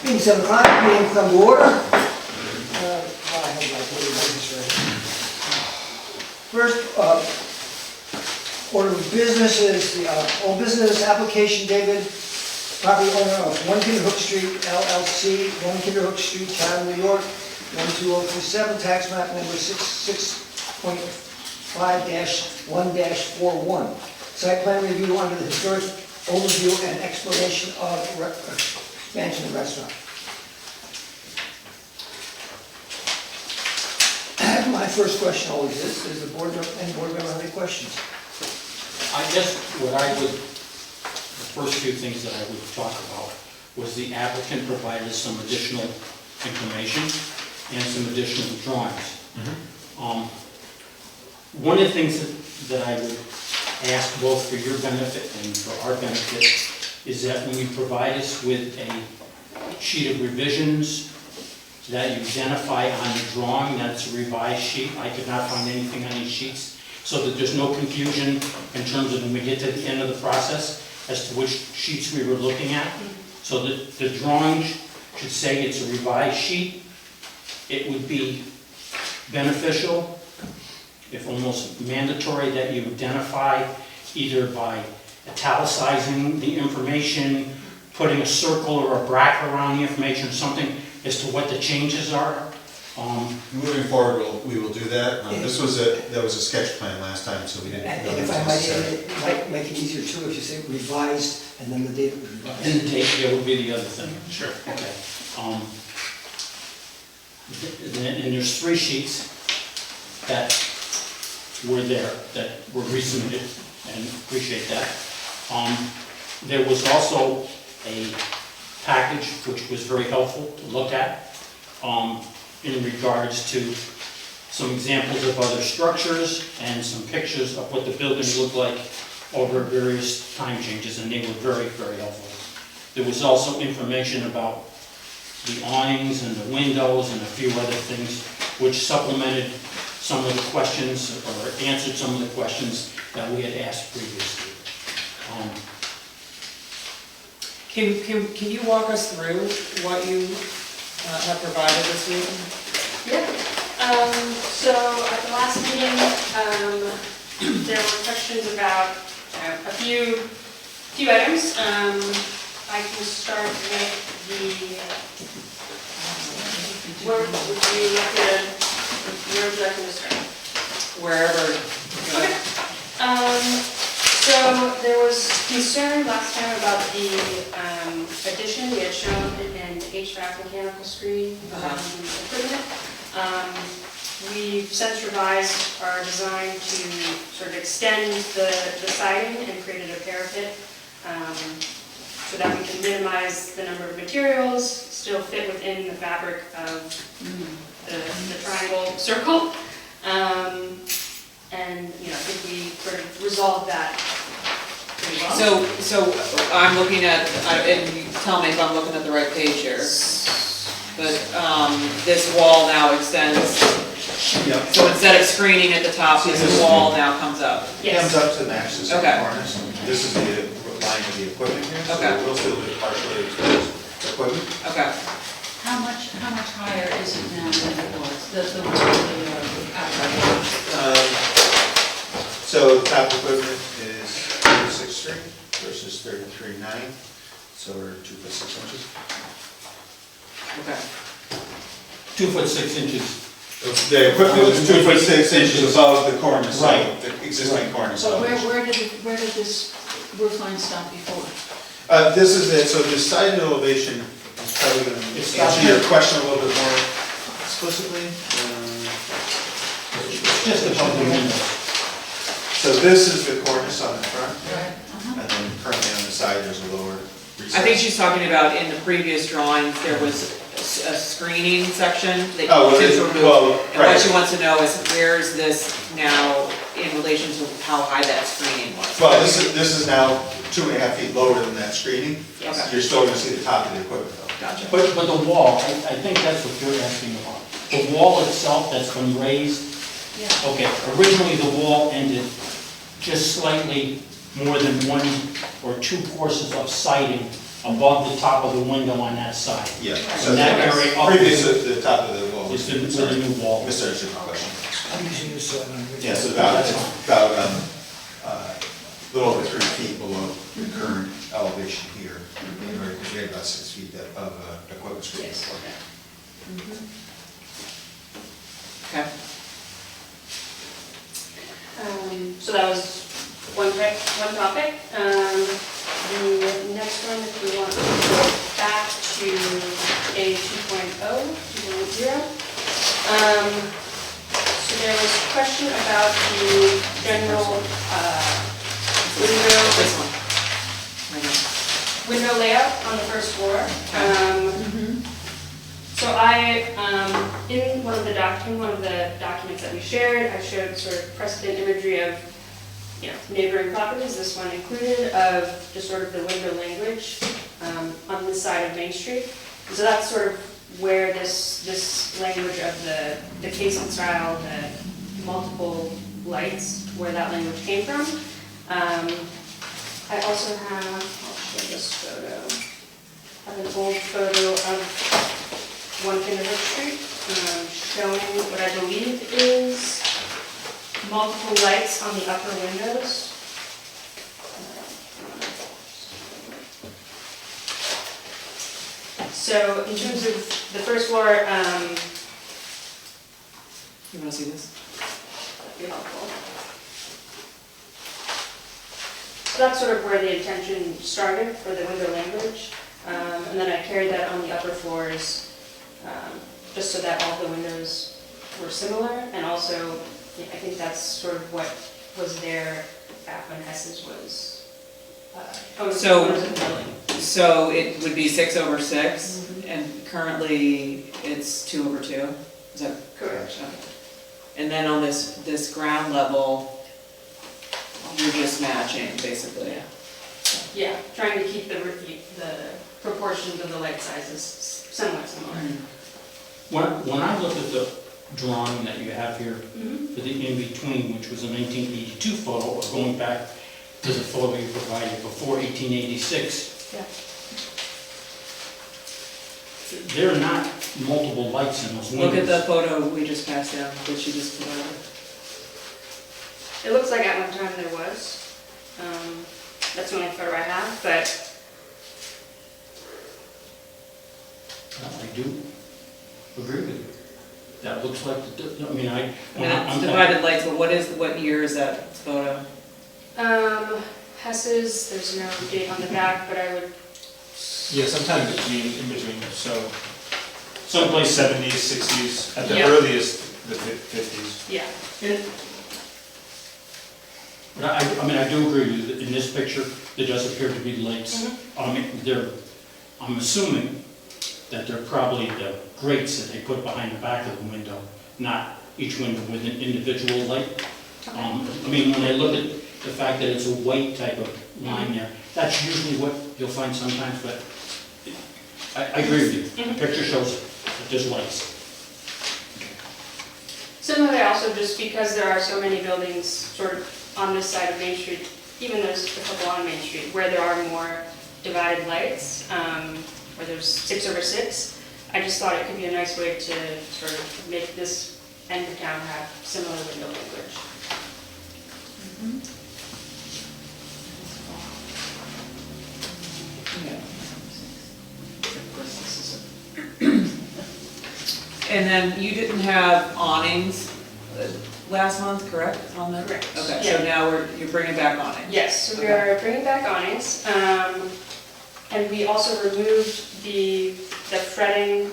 Being 7 o'clock, meeting come to order. First, order of business is the old business application dated property owner of 1 Kinderhook Street LLC, 1 Kinderhook Street, Chatham, New York, 12027, tax map number 66.5-1-41. Site plan review under the historic overview and explanation of expansion of restaurant. My first question always is the board, any board member have any questions? I guess what I would, the first few things that I would talk about was the applicant provided some additional information and some additional drawings. One of the things that I would ask both for your benefit and for our benefit is that when you provide us with a sheet of revisions that you identify on the drawing, that's a revised sheet. I could not find anything on these sheets, so that there's no confusion in terms of when we get to the end of the process as to which sheets we were looking at. So that the drawing should say it's a revised sheet. It would be beneficial, if almost mandatory, that you identify either by italicizing the information, putting a circle or a bracket around the information, or something as to what the changes are. Moving forward, we will do that. That was a sketch plan last time, so we didn't. And if I might add, it might make it easier too if you say revised and then the date of revised. And the date, that would be the other thing. Sure. Okay. And there's 3 sheets that were there, that were resubmitted, and appreciate that. There was also a package which was very helpful to look at in regards to some examples of other structures and some pictures of what the buildings look like over various time changes, and they were very, very helpful. There was also information about the awnings and the windows and a few other things which supplemented some of the questions or answered some of the questions that we had asked previously. Can you walk us through what you have provided this week? Yeah. So at the last meeting, there were questions about a few items. I can start with where would you like to start? Wherever. Okay. So there was concern last time about the addition. We had shown an HVAC mechanical screen equipment. We've since revised our design to sort of extend the siding and created a parapet so that we can minimize the number of materials, still fit within the fabric of the triangle circle. And I think we sort of resolved that pretty well. So I'm looking at, and you tell me if I'm looking at the right page here. But this wall now extends. Yep. So instead of screening at the top, this wall now comes up. Yes. Comes up to the max, this is the Okay. cornice. This is the line of the equipment here. Okay. So we'll still do partially exposed equipment. Okay. How much higher is it now than it was? The So the top equipment is 36 3 versus 33.9. So we're 2 foot 6 inches. Okay. 2 foot 6 inches. The equipment was 2 foot 6 inches above the cornice, Right. the existing cornice. So where did this roof line stop before? This is it, so the side elevation is probably going to answer your question a little bit more explicitly. It's just above the window. So this is the cornice on the front, Right. and then currently on the side there's a lower recess. I think she's talking about in the previous drawings, there was a screening section that Oh, well, you it's- to remove. well, And right. what she wants to know is where is this now in relation to how high that screening was? Well, this is now 2.5 feet lower than that screening. Yes. You're still going to see the top of the equipment though. Gotcha. But the wall, I think that's what you're asking about. The wall itself that's been raised, Yeah. okay, originally the wall ended just slightly more than 1 or 2 courses of siding above the top of the window on that side. Yeah. And that area up Previous to the top of the wall. is the, where the new wall is. Misunderstood my question. I'm using this, so I'm. Yeah, so about, it's about, a little over 3 feet below the current elevation here. Because we have about 6 feet of equipment screen. Yes. Okay. So that was one topic. The next one, if we want to go back to A 2.0, 2.0. So there was a question about the general This one. Right here. window layout on the first floor. So in one of the documents that we shared, I showed sort of precedent imagery of, neighboring properties, this one included, of just sort of the window language on this side of Main Street. So that's sort of where this language of the casement style, the multiple lights, where that language came from. I also have, I'll show this photo, I have an old photo of 1 Kinderhook Street, showing what I believe is multiple lights on the upper windows. So in terms of the first floor, You wanna see this? that'd be helpful. So that's sort of where the intention started for the window language. And then I carried that on the upper floors, just so that all the windows were similar. And also, I think that's sort of what was there back when Hess's was, So- owned the building. So it would be 6/6, and currently it's 2/2, is that? Correct. Okay. And then on this ground level, you're just matching, basically. Yeah, trying to keep the proportions of the light sizes somewhat similar. When I look at the drawing that you have here, Mhm. for the in-between, which was a 1982 photo, or going back to the photo you provided before 1886, Yeah. there are not multiple lights in those windows. Look at the photo we just passed down, that you just provided. It looks like at one time there was. That's the only photo I have, but I do agree with you. That looks like, I mean, I mean, it's divided lights, but what year is that photo? Hess's, there's no date on the back, but I would, Yeah, sometime in between, so someplace, 70s, 60s, at the Yeah. earliest, the 50s. yeah. but I mean, I do agree with you, that in this picture, there does appear to be lights. I mean, I'm assuming that they're probably the grates that they put behind the back of the window, not each window with an individual light. I mean, when I look at the fact that it's a white type of line there, that's usually what you'll find sometimes, but I agree with you. The picture shows that there's lights. Similarly, also just because there are so many buildings sort of on this side of Main Street, even there's a couple on Main Street, where there are more divided lights, where there's 6/6, I just thought it could be a nice way to sort of make this end of town have similar window language. And then you didn't have awnings last month, correct, on that? Correct. Okay, Yeah. so now you're bringing back awnings. Yes, so we are bringing back awnings, and we also removed the fretting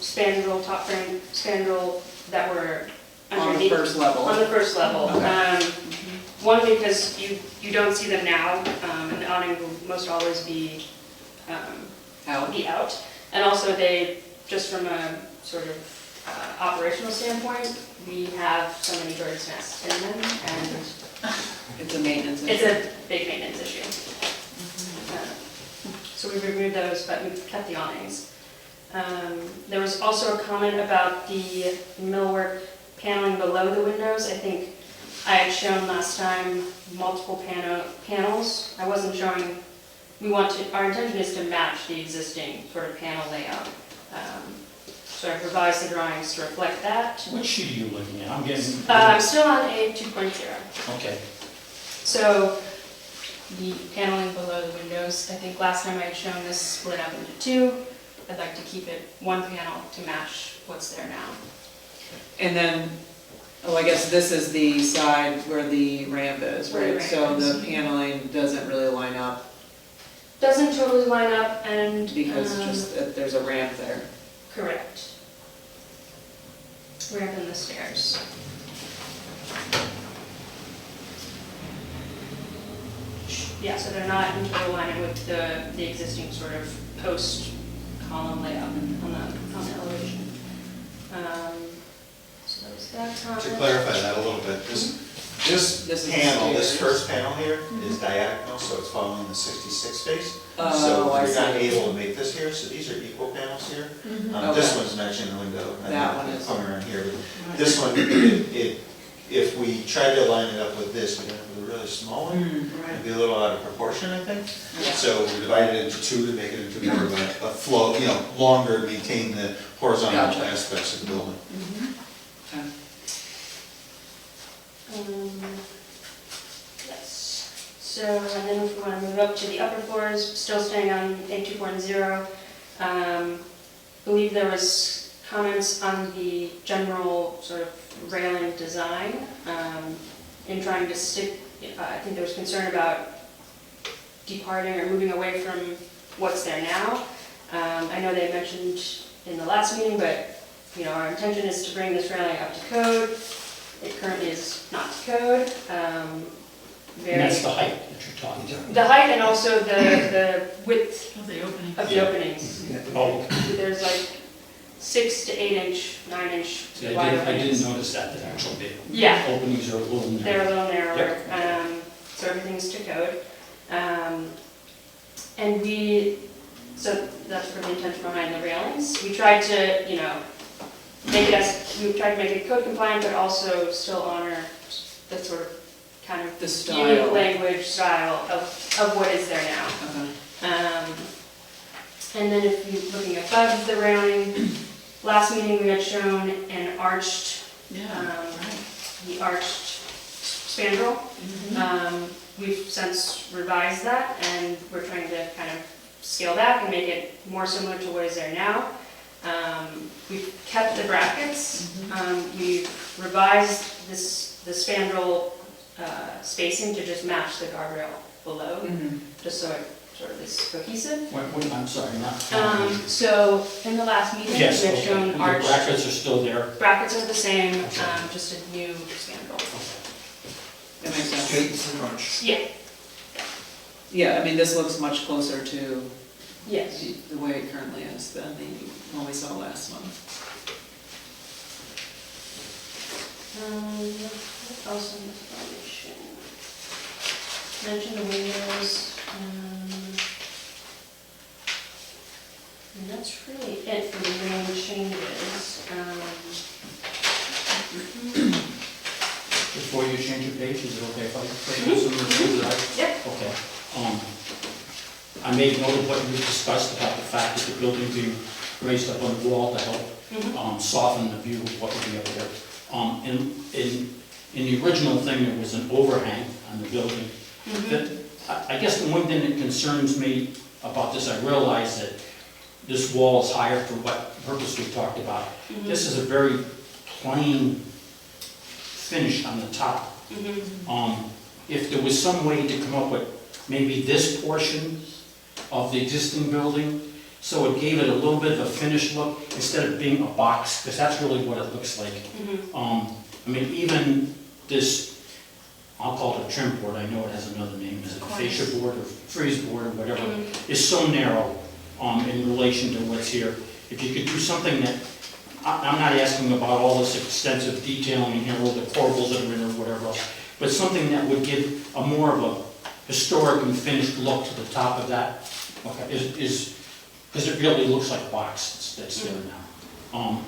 spandrel, top frame spandrel that were On the underneath. first level. On the first level. Okay. One, because you don't see them now, and the awning will most always be Out. and also they, just from a sort of operational standpoint, we have so many birds' nests in them, and It's a maintenance it's issue. a big maintenance issue. So we removed those, but we kept the awnings. There was also a comment about the millwork paneling below the windows. I think I had shown last time multiple panels. I wasn't showing our intention is to match the existing sort of panel layout. So I've revised the drawings to reflect that. What sheet are you looking at? I'm getting. I'm still on A 2.0. Okay, So the paneling below the windows, I think last time I had shown this split up into two. I'd like to keep it one panel to match what's there now. And then, I guess this is the side where the ramp is, Where the right? ramp So is. the paneling doesn't really line up Doesn't totally line up and. because just that there's a ramp there. Correct. Ramp in the stairs. Yeah, so they're not in total alignment with the existing sort of post column layout on the elevation. So there's that comment. To clarify that a little bit, this This is the panel, this stairs. first panel here is diagonal, so it's following the 66 space. Oh, So I we're not see. able to make this here, so these are equal panels here. This Okay. one's matching the window. and That then one is. coming around here, but this one, if we tried to line it up with this, we'd end up with a really small one. It'd be a little out of proportion, I think. Yeah. So we divided it into two to make it into more of a flow, longer, maintain the horizontal Gotcha. aspects of the building. Okay. Yes. So, and then if we want to move up to the upper floors, still staying on A 2.0, believe there was comments on the general sort of railing design, in trying to stick, I think there was concern about departing or moving away from what's there now. I know they mentioned in the last meeting, but, our intention is to bring this railing up to code. It currently is not to code. and Very, that's the height that you're talking about. the height and also the width Of the opening. of the Yeah. openings. Oh, There's like 6 to 8 inch, 9 inch see, wide I didn't openings. notice that actually. Yeah. Openings are a little They're a narrow. little narrower, so everything's to code. And so that's for the intention behind the railings. We tried to, we tried to make it code compliant, but also still honor the sort of kind of The unique style. language style of what is there now. Okay. And then if you're looking above the railing, last meeting we had shown an arched, Yeah, right. the arched spandrel. We've since revised that and we're trying to kind of scale back and make it more similar to what is there now. We've kept the brackets. We've revised the spandrel spacing to just match the guardrail below, Mhm. just so it sort of is cohesive. I'm sorry, not. So in the last meeting, we Yes, had okay. shown The arched, brackets are still there. brackets are the same, Okay. just a new spandrel. That makes sense. Straight and arch. Yeah, Yeah, I mean, this looks much closer to yes. the way it currently is than the one we saw last month. What else in this foundation? Mention the windows. And that's really it for the main changes. Before you change your page, is it okay if I take some of the right? Yep. Okay. I made note of what you discussed about the fact that the building being raised up on the wall to help soften the view of what would be up there. In the original thing, there was an overhang on the building. I guess the one thing that concerns me about this, I realize that this wall is higher for what purpose we talked about. This is a very plain finish on the top. If there was some way to come up with maybe this portion of the existing building, so it gave it a little bit of a finished look instead of being a box, because that's really what it looks like. I mean, even this, I'll call it a trim board, I know it has another name, is it a fascia board or freeze board or whatever, is so narrow in relation to what's here. If you could do something that, I'm not asking about all this extensive detailing here, or the corbels that are in or whatever else, but something that would give a more of a historic and finished look to the top of that, okay, because it really looks like a box that's there now.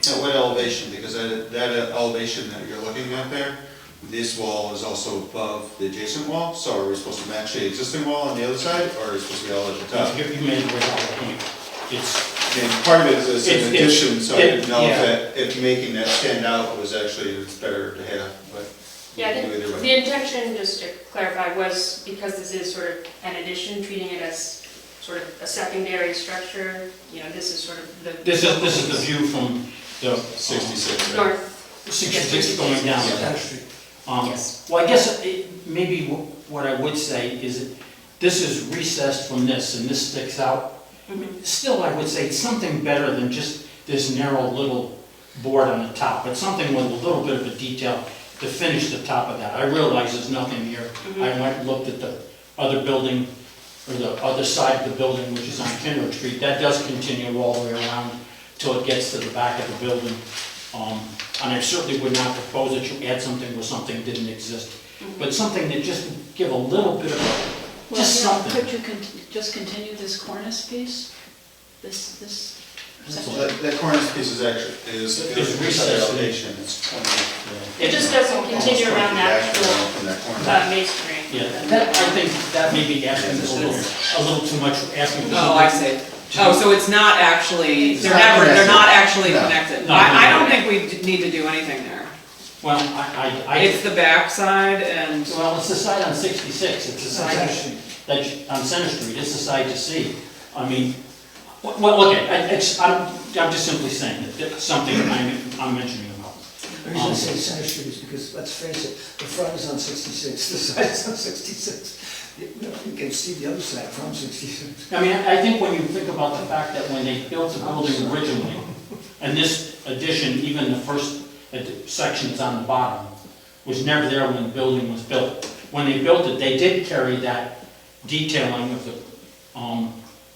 At what elevation? Because that elevation that you're looking at there, This wall is also above the adjacent wall, so are we supposed to match the existing wall on the other side, or are we supposed to be all at the top? You made it right on point. It's, And part of it is It's- an addition, so I didn't know yeah. if making that stand out was actually, it's better to have, but. Yeah, I we can do think either way. the intention, just to clarify, was because this is sort of an addition, treating it as sort of a secondary structure, you know, this is sort of the. this is the view from the 66. right? North. 66 going down. Center Street. Yes. Well, I guess maybe what I would say is that this is recessed from this, and this sticks out. Still, I would say it's something better than just this narrow little board on the top, but something with a little bit of a detail to finish the top of that. I realize there's nothing here. I went and looked at the other building, or the other side of the building, which is on Kendrick Street. That does continue all the way around till it gets to the back of the building. And I certainly would not propose that you add something where something didn't exist, but something that just would give a little bit of, Well, just yeah, something. could you just continue this cornice piece? This So section? that cornice piece is actually, is It's recessed recessed. elevation, it's 20. It just doesn't continue around that Almost 20 full, from that corner. masonry. Yeah, that, I think that may be asking a little too much, asking for Oh, I something. see. Oh, so it's not actually, It's they're not never, they're connected. not actually No. connected. No, I no, don't no. think we need to do anything there. Well, It's the backside and, well, it's the side on 66, it's the Center side Street. that, on Center Street, it's the side to see. I mean, well, okay, I'm just simply saying that that's something I'm mentioning about. The reason I say Center Street is because, let's face it, the front is on 66, the side is on 66. You can see the other side from 66. I mean, I think when you think about the fact that when they built the building originally, and this addition, even the first sections on the bottom, was never there when the building was built. When they built it, they did carry that detailing of the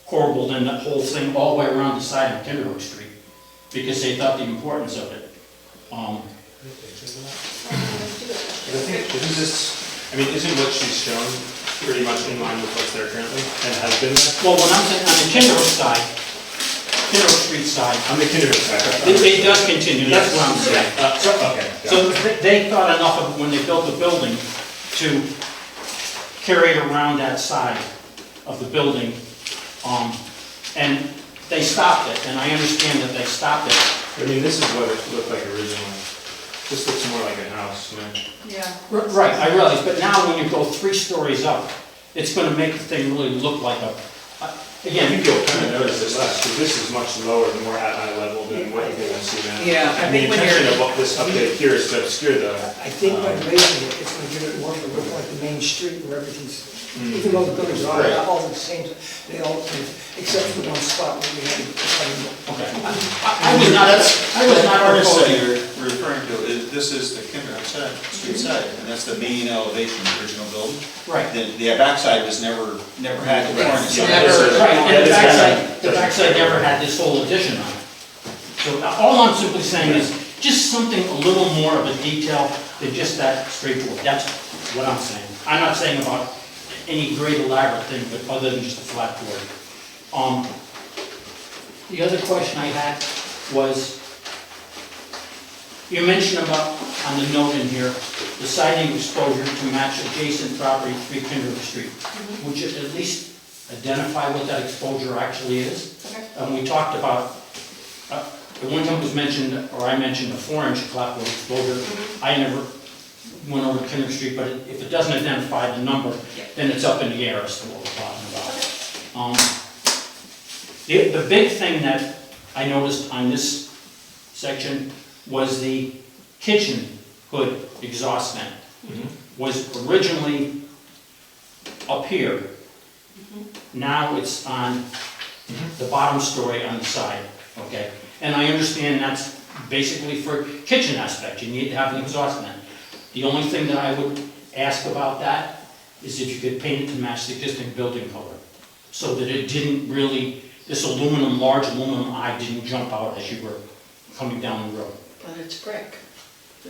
corbelled and that whole thing all the way around the side of Kendrick Street, because they thought the importance of it. I think, isn't this, I mean, isn't what she's shown pretty much in line with what's there currently and has been there? Well, when I'm saying on the Kendrick side, Kendrick Street side, On the Kindred side. it does continue, that's what I'm saying. Okay. got So it. they thought enough of, when they built the building, to carry it around that side of the building, and they stopped it, and I understand that they stopped it. I mean, this is what it looked like originally. This looks more like a house, man. Yeah. Right, I realize, but now when you go 3 stories up, it's gonna make the thing really look like a, I again, think you'll kind of notice this last, because this is much lower, more at eye level than what you're going to see now. Yeah, I And the think when intention you're- of what this update here is to obscure the, I think by raising it, it's going to give it more of a look like the main street where everything's, even though the buildings are Right. all the same, they all, except for the one spot where we had. okay. I was not Cornice that proposing, you're referring to, this is the Kindred side, street side, and that's the main elevation of the original building. right. The backside was never had the cornice. Yeah, Never- this is- Right, and that the is kind of- backside, the backside never had this whole addition on it. So all I'm simply saying is, just something a little more of a detail than just that straightforward, that's what I'm saying. I'm not saying about any great elaborate thing, but other than just a flat board. The other question I had was, you mentioned about, on the note in here, the siding exposure to match adjacent property 3 Kendrick Street. Would you at least identify what that exposure actually is? Okay. And we talked about, at one time it was mentioned, or I mentioned a 4-inch clapboard exposure. I never went over Kendrick Street, but if it doesn't identify the number, then it's up in the air as to what we're talking about. The big thing that I noticed on this section was the kitchen hood exhaust vent. Was originally up here. Now it's on the bottom story on the side, okay? And I understand that's basically for kitchen aspect, you need to have an exhaust vent. The only thing that I would ask about that is if you could paint it to match the existing building color, so that it didn't really, this aluminum, large aluminum eye didn't jump out as you were coming down the road. But it's brick.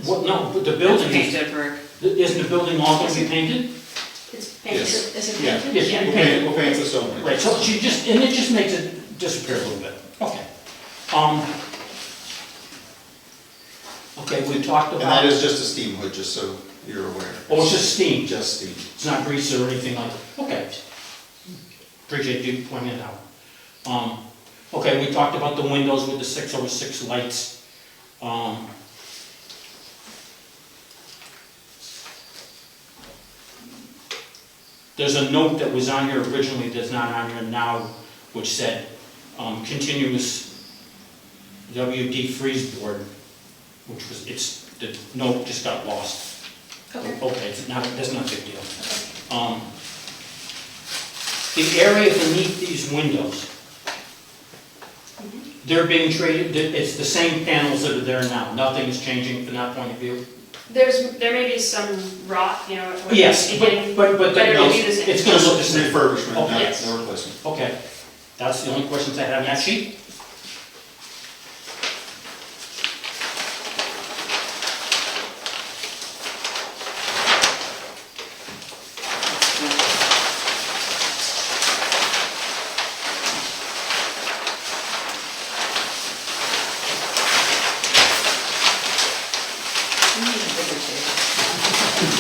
Well, no, but the it's building, painted brick. isn't the building all going to be painted? It's painted. Yes. Is it Yeah. painted? Yes, you We'll paint paint, we'll paint this over. Right, so she just, and it just makes it disappear a little bit. Okay. Okay, we talked And about. that is just a steam hood, just so you're aware. Oh, it's just steam, Just steam. it's not grease or anything like, okay. Appreciate you pointing it out. Okay, we talked about the windows with the 6/6 lights. There's a note that was on here originally that's not on here now, which said, continuous WD freeze board, which was, the note just got lost. Okay, that's not a big deal. The area beneath these windows, they're being traded, it's the same panels that are there now, nothing is changing from that point of view? There may be some rot, when Yes, you begin, but but it'll be the same. it's gonna look the same. Refurbishment, Okay. Yes. no replacement. Okay, that's the only questions I had on that sheet.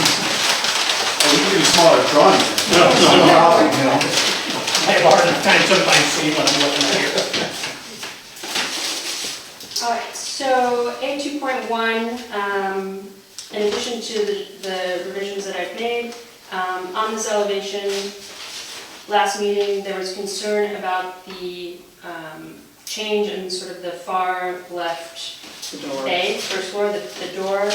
Oh, you can do smaller drawings. No. You know. I have a hard enough time sometimes seeing what I'm looking at here. Alright, so A 2.1, in addition to the revisions that I've made, on this elevation, last meeting, there was concern about the change in sort of the far left The door. bay, first floor, the door,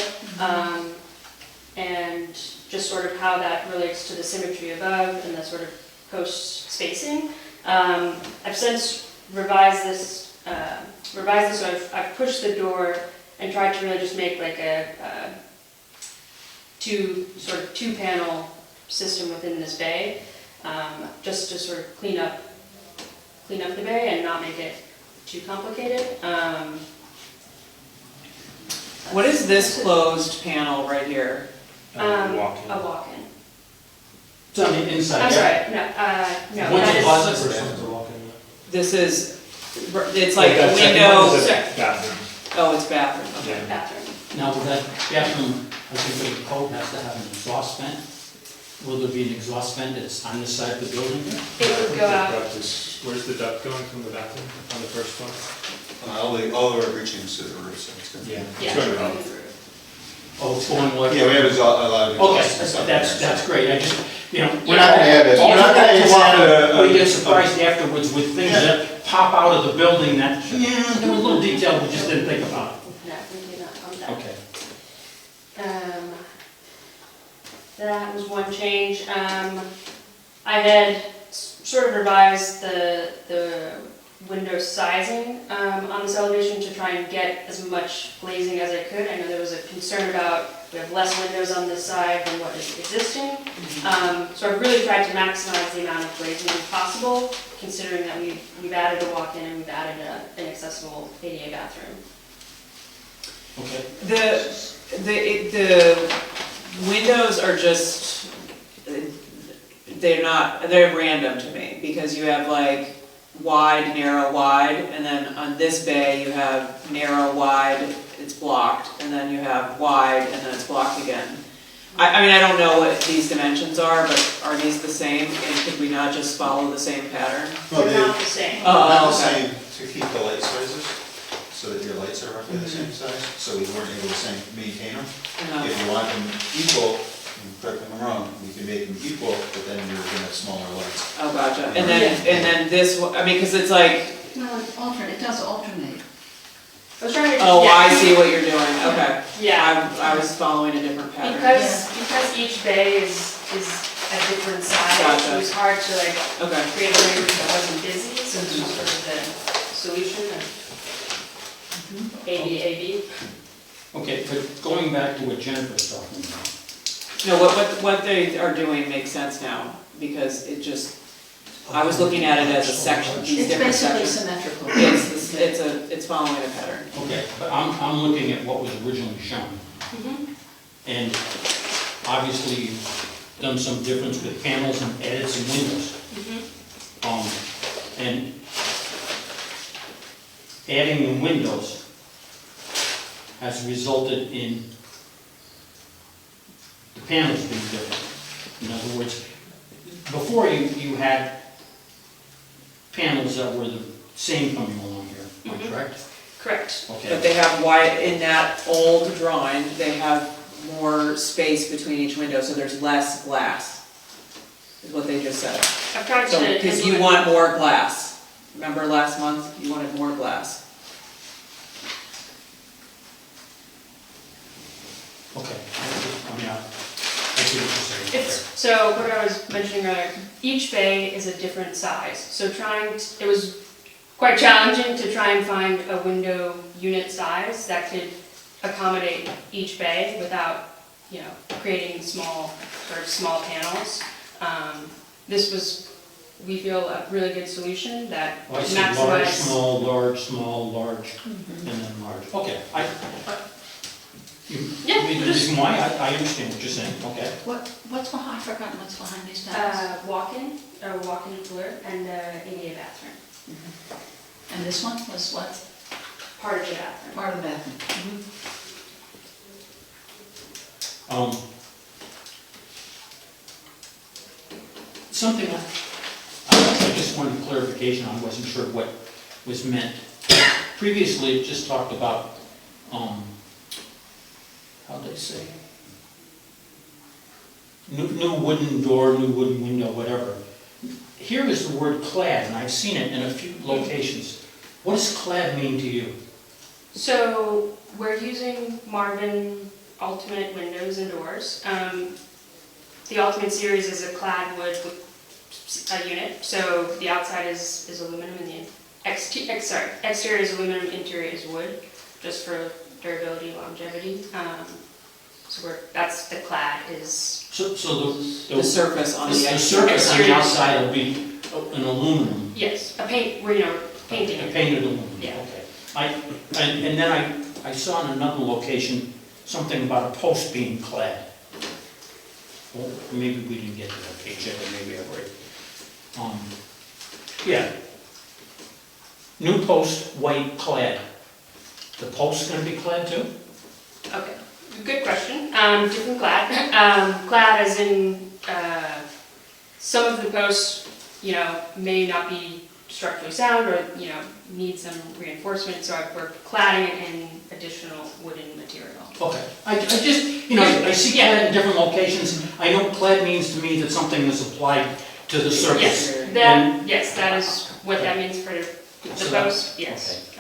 and just sort of how that relates to the symmetry above and the sort of post spacing. I've since revised this, so I've pushed the door and tried to really just make like a two panel system within this bay, just to sort of clean up the bay and not make it too complicated. What is this closed panel right here? Walk-in. A walk-in. It's on the inside. I'm yeah. sorry, no, One's that a is- closet First or one's something? a walk-in. This is, it's like a That second window. one is a bathroom. Oh, it's bathroom, okay. Yeah. bathroom. Now, with that bathroom, I think the code has to have an exhaust vent. Will there be an exhaust vent that's on this side of the building? It would go out. Where's the duct going from the bathroom on the first one? All the way reaching to the roof, so it's gonna be. Yeah. It's going to going be- through. Oh, it's going what? Yeah, we have a lot of. Okay, exhaust and stuff in there, that's great, I just, We're not gonna add it. We're not gonna add We get surprised afterwards with things that pop out of the building that, there was a little detail we just didn't think about. No, we did not come back. Okay. That was one change. I had sort of revised the window sizing on this elevation to try and get as much glazing as I could. I know there was a concern about we have less windows on this side than what is existing. So I've really tried to maximize the amount of glazing possible, considering that we've added a walk-in and we've added an accessible ADA bathroom. Okay. The windows are just, they're random to me, because you have like wide, narrow, wide, and then on this bay you have narrow, wide, it's blocked, and then you have wide, and then it's blocked again. I mean, I don't know what these dimensions are, but are these the same, and could we not just follow the same pattern? Well, They're they- not the same. Oh, Not the okay. same to keep the light sizes, so that your lights are roughly the same size, so we weren't able to maintain them. If you want them equal, and correct me if I'm wrong, we can make them equal, but then you're gonna have smaller lights. Oh, gotcha, and then this, I mean, because it's like, No, it does alternate. I was trying to. oh, yeah, I see what you're doing, okay. Yeah, I was following a different pattern. because each bay is a different size, Gotcha. it was hard to like Okay, create a language that wasn't busy, so this was sort of the solution of ABAB. Okay, but going back to what Jennifer's talking about. no, what they are doing makes sense now, because it just, I was looking at it as a section, these It's different basically sections. symmetrical. It's following a pattern. Okay, but I'm looking at what was originally shown. And obviously, you've done some difference with panels and added some windows. And adding the windows has resulted in panels being different. In other words, before you had panels that were the same coming along here, am I correct? Correct. But Okay, they have wide, in that old drawing, they have more space between each window, so there's less glass, is what they just said. I've tried So, to. because you implement- want more glass. Remember last month, you wanted more glass. okay. I mean, I see what you're saying. It's, so what I was mentioning earlier, each bay is a different size, so it was quite challenging to try and find a window unit size that could accommodate each bay without, you know, creating small panels. This was, we feel, a really good solution that Oh, I see, large, maximized. small, large, and then large. Okay, Yeah, the reason why, I understand what you're saying, okay. What's behind, I've forgotten what's behind these panels? walk-in floor and ADA bathroom, And this one was what? part of the bathroom. Part of the bathroom. Something, I just wanted clarification, I wasn't sure what was meant. Previously, it just talked about, how'd they say? New wooden door, new wooden window, whatever. Here is the word clad, and I've seen it in a few locations. What does clad mean to you? So we're using Marvin Ultimate windows and doors. The Ultimate series is a clad wood unit, so the outside is aluminum and the exterior is aluminum, interior is wood, just for durability, longevity. So that's the clad is. So The surface on the the exterior. surface on the Exterior. outside will be an aluminum. Yes, a painting it. Painted aluminum, Yeah. okay. And then I saw in another location, something about a post being clad. Well, maybe we didn't get to that page yet, or maybe I've already. Yeah. New post, white clad. The post's gonna be clad too? Okay, good question. Different clad. Clad as in, some of the posts, you know, may not be structurally sound or, you know, need some reinforcement, so we're cladding it in additional wooden material. Okay. I just, you know, I see clad in different locations. I know clad means to me that something is applied to the surface. Yes, that is what that means for So the that- post, yes.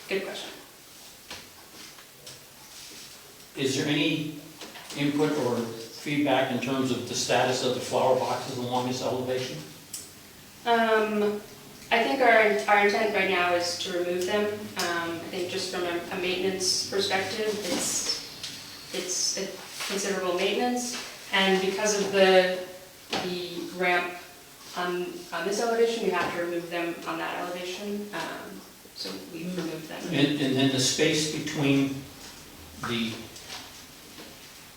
Good question. Is there any input or feedback in terms of the status of the flower boxes along this elevation? I think our intent right now is to remove them. I think just from a maintenance perspective, it's a considerable maintenance. And because of the ramp on this elevation, we have to remove them on that elevation. So we've removed them. And then the space between the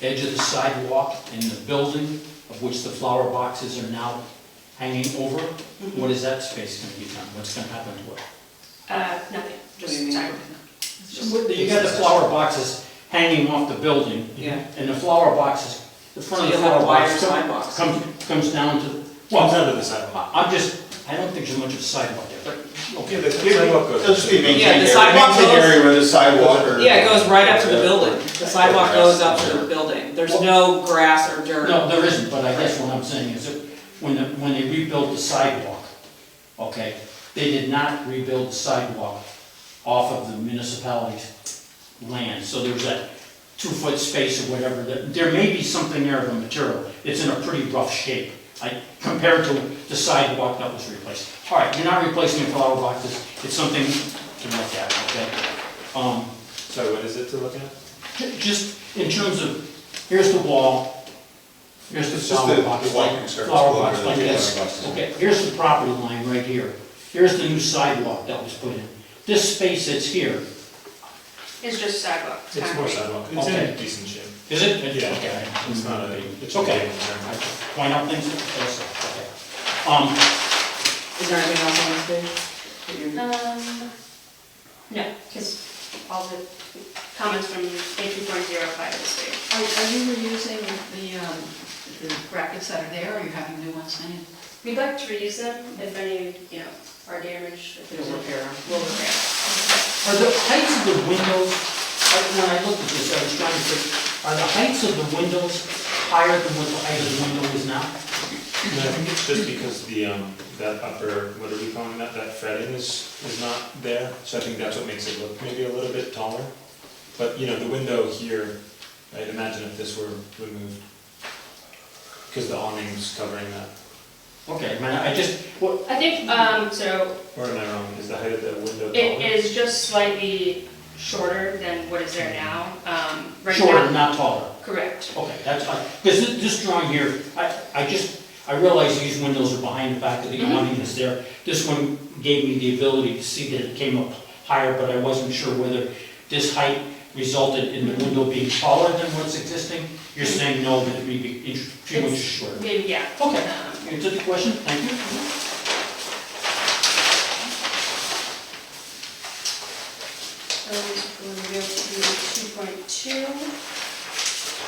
edge of the sidewalk and the building, of which the flower boxes are now hanging over, what is that space going to be done? What's going to happen to it? Nothing, What do you mean? sorry. You got the flower boxes hanging off the building, Yeah. and the flower boxes, the front So of the you'll have flower wider box sidewalks. comes down to, Comes well, down to the sidewalk. I don't think there's much of a sidewalk there, but, Yeah, okay. the sidewalk goes. It'll just be maintained Yeah, the area, sidewalk maintained goes- area where the sidewalk or. Yeah, it goes right up to the building. The sidewalk goes up to the building. There's no grass or dirt. No, there isn't, but I guess what I'm saying is that when they rebuilt the sidewalk, okay, they did not rebuild the sidewalk off of the municipality's land, so there's that 2-foot space or whatever, there may be something there of the material, it's in a pretty rough shape, compared to the sidewalk that was replaced. All right, you're not replacing the flower boxes, it's something to look at, okay? So what is it to look at? Just in terms of, here's the wall, here's the It's just flower the box, walking surface flower below box the like this. flower boxes. Okay, here's the property line right here. Here's the new sidewalk that was put in. This space that's here, It's just sidewalk. It's more concrete. sidewalk. It's Okay. in decent shape. is it? Yeah. Okay. It's not a. It's okay. I point out things, that's, okay. Is there anything else on this page? that you- No, because all the comments from A2.0 prior to this date. Are you reusing the brackets that are there, or are you having new ones in? We'd like to reuse them if any, are damaged. If there's We'll any- repair 'em. We'll repair. Are the heights of the windows, when I looked at this, I was trying to think, are the heights of the windows higher than what the height of the window is now? And I think it's just because that upper, what are we calling that, that fretting is not there, so I think that's what makes it look maybe a little bit taller. But, the window here, I'd imagine if this were removed, because the awning's covering that, Okay, man, I just, what, I think, so or am I wrong, is the height of the window it taller? is just slightly shorter than what is there now. Right shorter, now, not taller? correct. Okay, that's fine, because this drawing here, I realize these windows are behind the back of the awning that's there. This one gave me the ability to see that it came up higher, but I wasn't sure whether this height resulted in the window being taller than what's existing. You're saying no, that it may be a few inches shorter. Maybe, yeah. Okay, answered the question, thank you. So we're going to go to 2.2.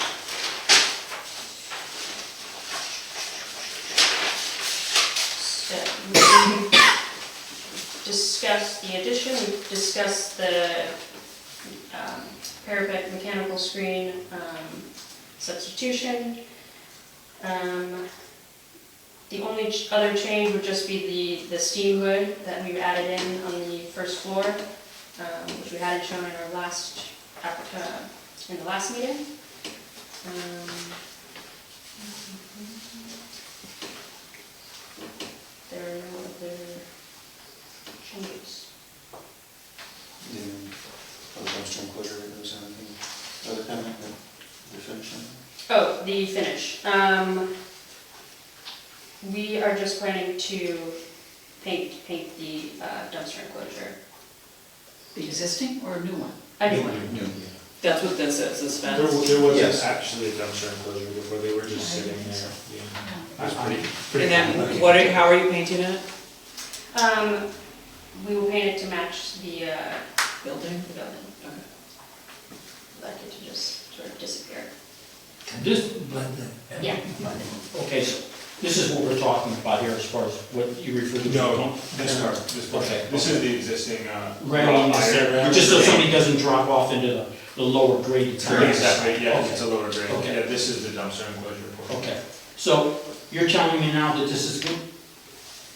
So we discussed the addition, we discussed the parapet mechanical screen substitution. The only other change would just be the steam hood that we've added in on the first floor, which we hadn't shown in our in the last meeting. There are no other changes. The dumpster enclosure, was there anything, other comment that you're finishing? Oh, the finish. We are just planning to paint the dumpster enclosure. The existing or a new one? A new one. New. That's what this is, this There fence. wasn't Yes. actually a dumpster enclosure before, they were just I sitting didn't think there. so. Yeah. It was pretty And cool. then, how are you painting it? We will paint it to match the Building? building. Okay. Like it to just sort of disappear. This, Yeah. okay, so this is what we're talking about here as far as what you refer to. No, this part, Okay. this is the existing, Railing is there, iron. just so somebody doesn't drop off into the lower grade. Correct, exactly, yeah, Okay. it's a lower grade, Okay. yeah, this is the dumpster enclosure portion. Okay, so you're telling me now that this is good?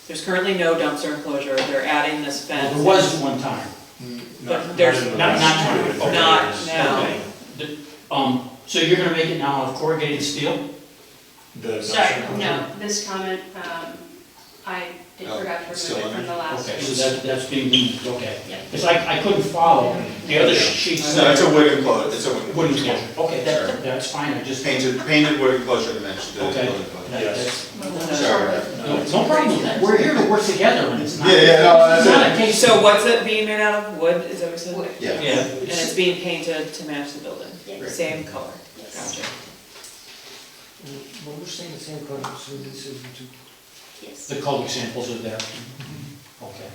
There's currently no dumpster enclosure, they're adding this Well, fence. there was one time. But there's in the not- last not- 2 to 3 not years. now. Okay. So you're gonna make it now out of corrugated steel? The dumpster Sorry, enclosure? no, this comment, I Oh, forgot to still remove it in from the last. Okay, so that's being removed, okay. Yeah. Because I couldn't follow the other sheets. No, it's a wood enclosure, it's a wood Wooden enclosure. enclosure, okay, Sure. that's fine, I just. Painted wood enclosure dimension, the Okay. wood enclosure. Yes. Sorry. No problem with that, we're here to work together, and it's not. Yeah, yeah, no, that's It's not it. a case. So what's it being made out of, wood, is that what you said? Wood. Yeah. Yeah, And it's being painted to match the building, Yes. same color, Yes. gotcha. Well, we're saying the same color, so this is to. Yes. the color samples are there. Okay.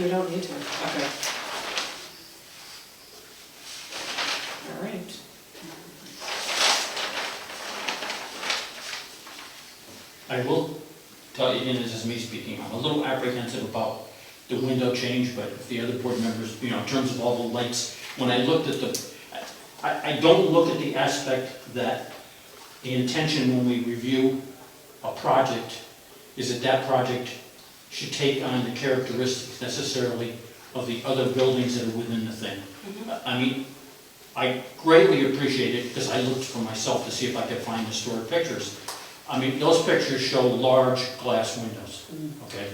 You don't need to. Okay. All right. I will tell you, and this is me speaking, I'm a little apprehensive about the window change, but if the other board members, in terms of all the lights, when I looked at I don't look at the aspect that the intention when we review a project is that that project should take on the characteristics necessarily of the other buildings that are within the thing. I mean, I greatly appreciate it because I looked for myself to see if I could find historic pictures. I mean, those pictures show large glass windows, okay?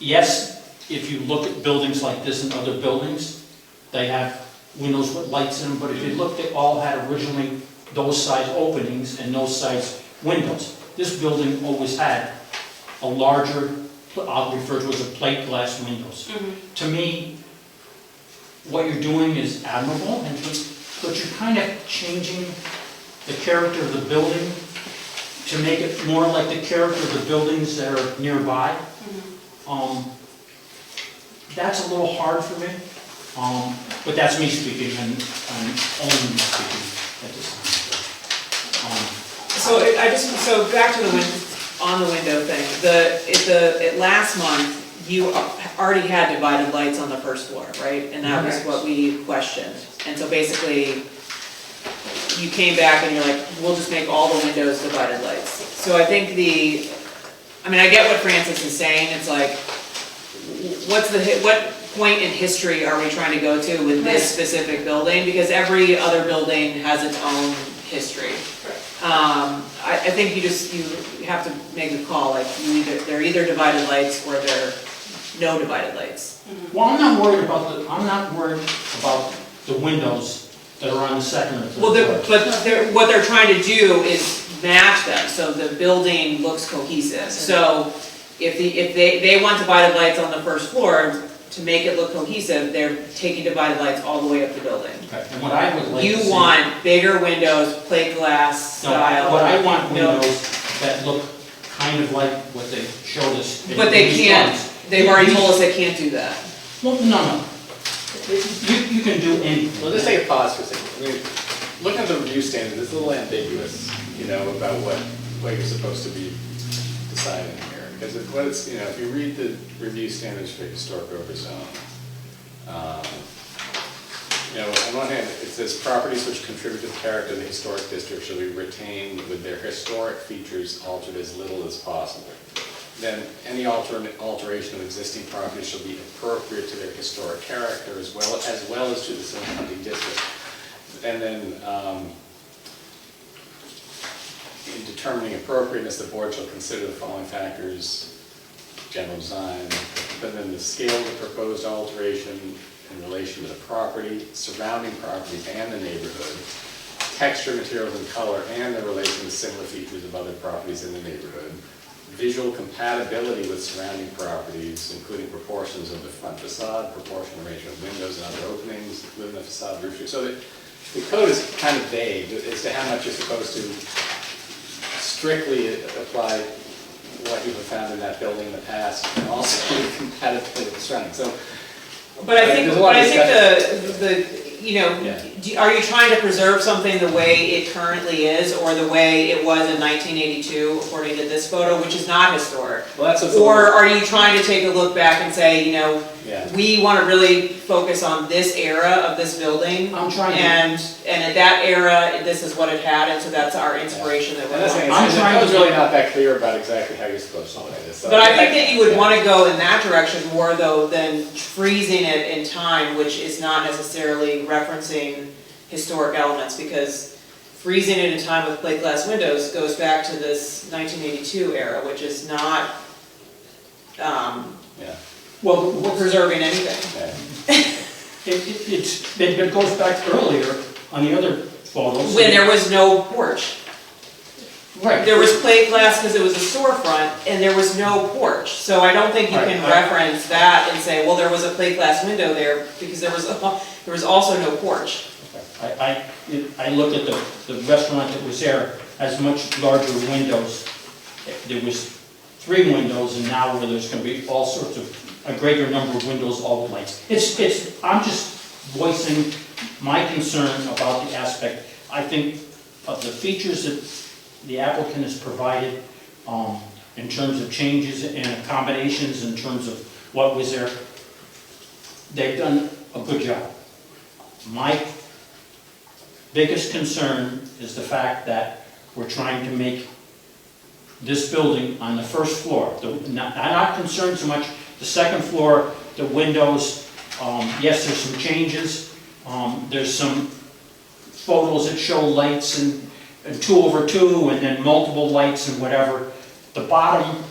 Yes, if you look at buildings like this and other buildings, they have windows with lights in them, but if you looked, they all had originally those size openings and those size windows. This building always had a larger, I'll refer to as a plate glass windows. To me, what you're doing is admirable, but you're kind of changing the character of the building to make it more like the character of the buildings that are nearby. that's a little hard for me. But that's me speaking and only speaking at this time. So back to on the window thing, last month, you already had divided lights on the first floor, right? And that was what we questioned. And so basically, you came back and you're like, we'll just make all the windows divided lights. So I think I get what Francis is saying, it's like, what point in history are we trying to go to with this specific building? Because every other building has its own history. I think you have to make a call, like they're either divided lights or they're no divided lights. Well, I'm not worried about the windows that are on the second or third floor. Well, what they're trying to do is match them, so the building looks cohesive. So if they want divided lights on the first floor, to make it look cohesive, they're taking divided lights all the way up the building. Okay, and what I would like to see... You want bigger windows, plate glass style. What I want windows that look kind of like what they showed us. But they can't, they've already told us they can't do that. Well, no. You can do anything. Well, let's take a pause for a second. I mean, looking at the review standard, it's a little ambiguous, about what you're supposed to be deciding here. Because if you read the review standards for historic overzone, on one hand, it says properties which contribute to the character of the historic district shall be retained with their historic features altered as little as possible. Then any alteration of existing properties shall be appropriate to their historic character as well as to the surrounding district. And then in determining appropriateness, the board shall consider the following factors: general design, but then the scale of the proposed alteration in relation to the property, surrounding properties and the neighborhood, texture, materials, and color, and the relation to similar features of other properties in the neighborhood, visual compatibility with surrounding properties, including proportions of the front facade, proportional arrangement of windows and other openings within the facade roof streak. So the code is kind of vague as to how much you're supposed to strictly apply what you have found in that building in the past, and also compatibility with the surroundings. So, But I think Yeah. are you trying to preserve something the way it currently is, or the way it was in 1982, according to this photo, which is not historic? well, that's what's Or are you trying to take a look back and say, yeah. we want to really focus on this era of this building, I'm trying to... and at that era, this is what it had, and so that's our inspiration that And we're that's going. I'm trying to- it's really not that clear about exactly how you're supposed to look at this. So But I think that you would want to go in that direction more though than freezing it in time, which is not necessarily referencing historic elements, because freezing it in time with plate glass windows goes back to this 1982 era, which is not Yeah. Well, preserving anything. Yeah. it goes back earlier on the other photos. When there was no porch. Right. There was plate glass because it was a storefront, and there was no porch. So I don't think you can Right. reference that and say, well, there was a plate glass window there, because there was also no porch. I look at the restaurant that was there, has much larger windows. There was 3 windows, and now where there's going to be all sorts of, a greater number of windows, all the lights. I'm just voicing my concern about the aspect. I think of the features that the applicant has provided in terms of changes and accommodations, in terms of what was there. They've done a good job. My biggest concern is the fact that we're trying to make this building on the first floor. I'm not concerned so much the second floor, the windows. Yes, there's some changes. There's some photos that show lights and 2/2 and then multiple lights and whatever. The bottom,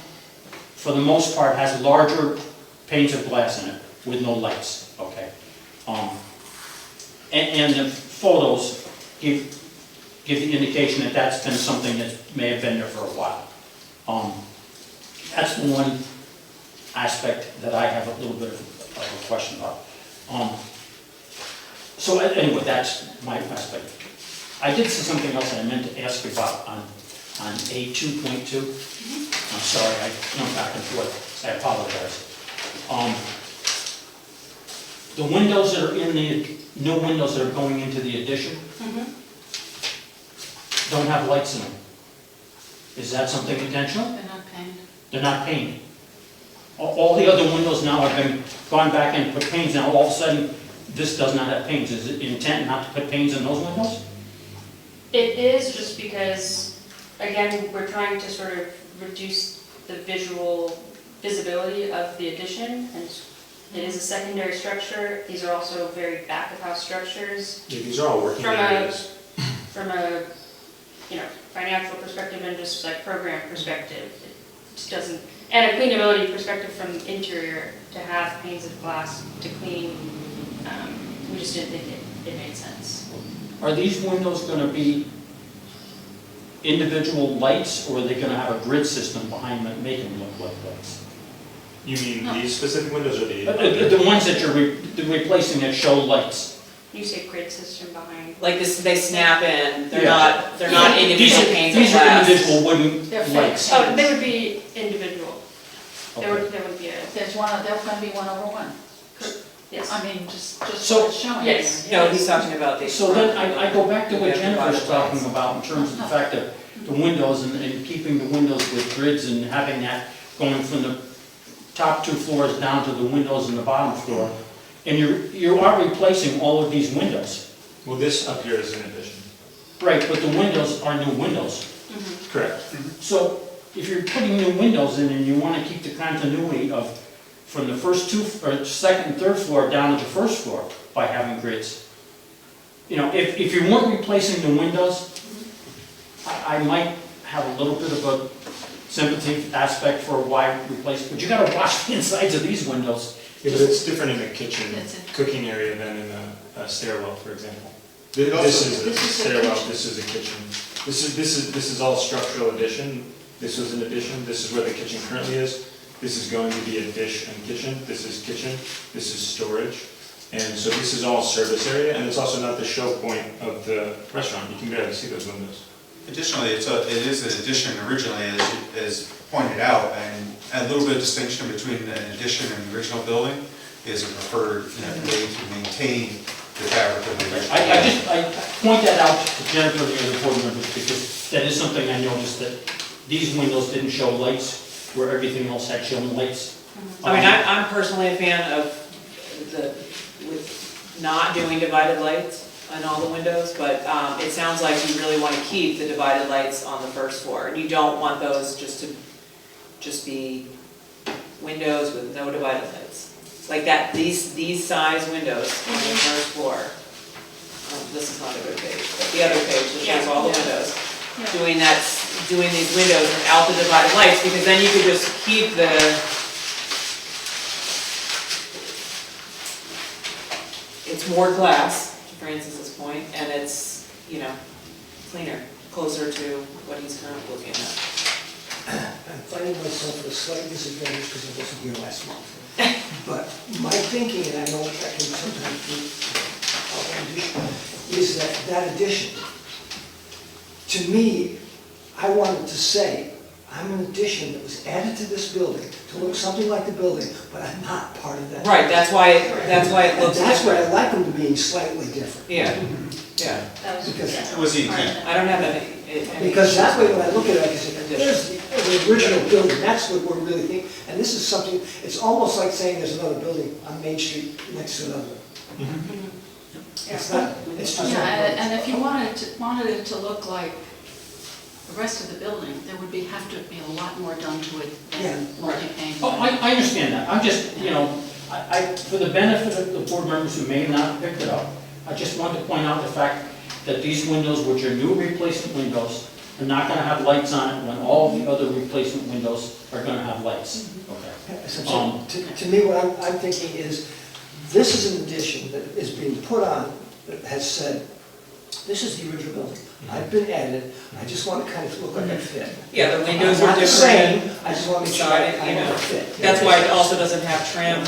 for the most part, has larger panes of glass in it with no lights, okay? And the photos give the indication that that's been something that may have been there for a while. That's the one aspect that I have a little bit of a question about. So anyway, that's my aspect. I did see something else that I meant to ask you about on A2.2. I'm sorry, I jumped back and forth. I apologize. The windows that are in the, new windows that are going into the addition don't have lights in them. Is that something intentional? They're not painted. They're not painted. All the other windows now have been, gone back and put paints, now all of a sudden, this does not have paints. Is it intent not to put paints in those windows? It is just because, again, we're trying to sort of reduce the visual visibility of the addition, and it is a secondary structure. These are also very back of house structures. Yeah, these are all working From a- areas. From a, financial perspective and just like program perspective, it just doesn't, and a cleanability perspective from interior, to have panes of glass to clean, we just didn't think it made sense. Are these windows gonna be individual lights, or are they gonna have a grid system behind them, making them look like lights? You mean these specific windows or the? The ones that you're replacing that show lights? You say grid system behind. Like this, they snap in, they're Yeah. not individual These are- panes of These are glass. individual wooden They're lights. fixed. Oh, they would be individual. There Okay. would be a, There's going to be 1/1. yes. I mean, just So- what it's showing. Yes. No, he's talking about these. So then I go back to what Yeah, Jennifer was divided lights. talking about in terms of the fact that the windows and keeping the windows with grids and having that going from the top 2 floors down to the windows in the bottom floor. And you are replacing all of these windows. Well, this up here is an addition. Right, but the windows are new windows. Correct. So if you're putting new windows in and you want to keep the continuity of, from the first 2, or second and third floor down to the first floor by having grids. If you weren't replacing the windows, I might have a little bit of a sympathy aspect for why replace, but you gotta wash the insides of these windows. Yeah, but it's different in a kitchen That's it. cooking area than in a stairwell, for example. It also- This is a This is a stairwell, kitchen. this is a kitchen. This is all structural addition. This was an addition, this is where the kitchen currently is. This is going to be a dish and kitchen, this is kitchen, this is storage. And so this is all service area, and it's also not the show point of the restaurant. You can barely see those windows. Additionally, it is an addition originally, as pointed out, and a little bit of distinction between an addition and the original building is a preferred way to maintain the fabric of the original. I point that out to Jennifer and the other board members because that is something I noticed, that these windows didn't show lights where everything else had shown lights. I mean, I'm personally a fan of with not doing divided lights on all the windows, but it sounds like you really want to keep the divided lights on the first floor, and you don't want those just be windows with no divided lights. Like that, these size windows on the first floor. This is not a good page, but the other page that shows all the windows. Doing these windows without the divided lights, because then you could just keep it's more glass, to Francis's point, and it's, cleaner, closer to what he's currently looking at. I'm finding myself at a slight disadvantage because I wasn't here last month. But my thinking, and I know that can sometimes be outlandish, is that addition, to me, I wanted to say, I'm an addition that was added to this building to look something like the building, but I'm not part of that. Right, that's why it And looks that's why I different. like them to be slightly different. Yeah, That was, Because- yeah. That was the intent. I don't have any. Because that way, when I look at it, I can say, there's the original building, that's what we're really thinking. And this is something, it's almost like saying there's another building on Main Street next to another. It's not, it's just. Yeah, and if you wanted it to look like the rest of the building, there would have to be a lot more done to it than multi-pane. Oh, I understand that, I'm just, for the benefit of the board members who may have not picked it up, I just wanted to point out the fact that these windows, which are new replacement windows, are not gonna have lights on it when all the other replacement windows are gonna have lights. Okay. So to me, what I'm thinking is, this is an addition that is being put on, that has said, this is the original building. I've been added, I just want to kind of look like I fit. Yeah, the windows I'm are not the different. same, I just want to make sure I Side, want to fit. That's why it also doesn't have trim,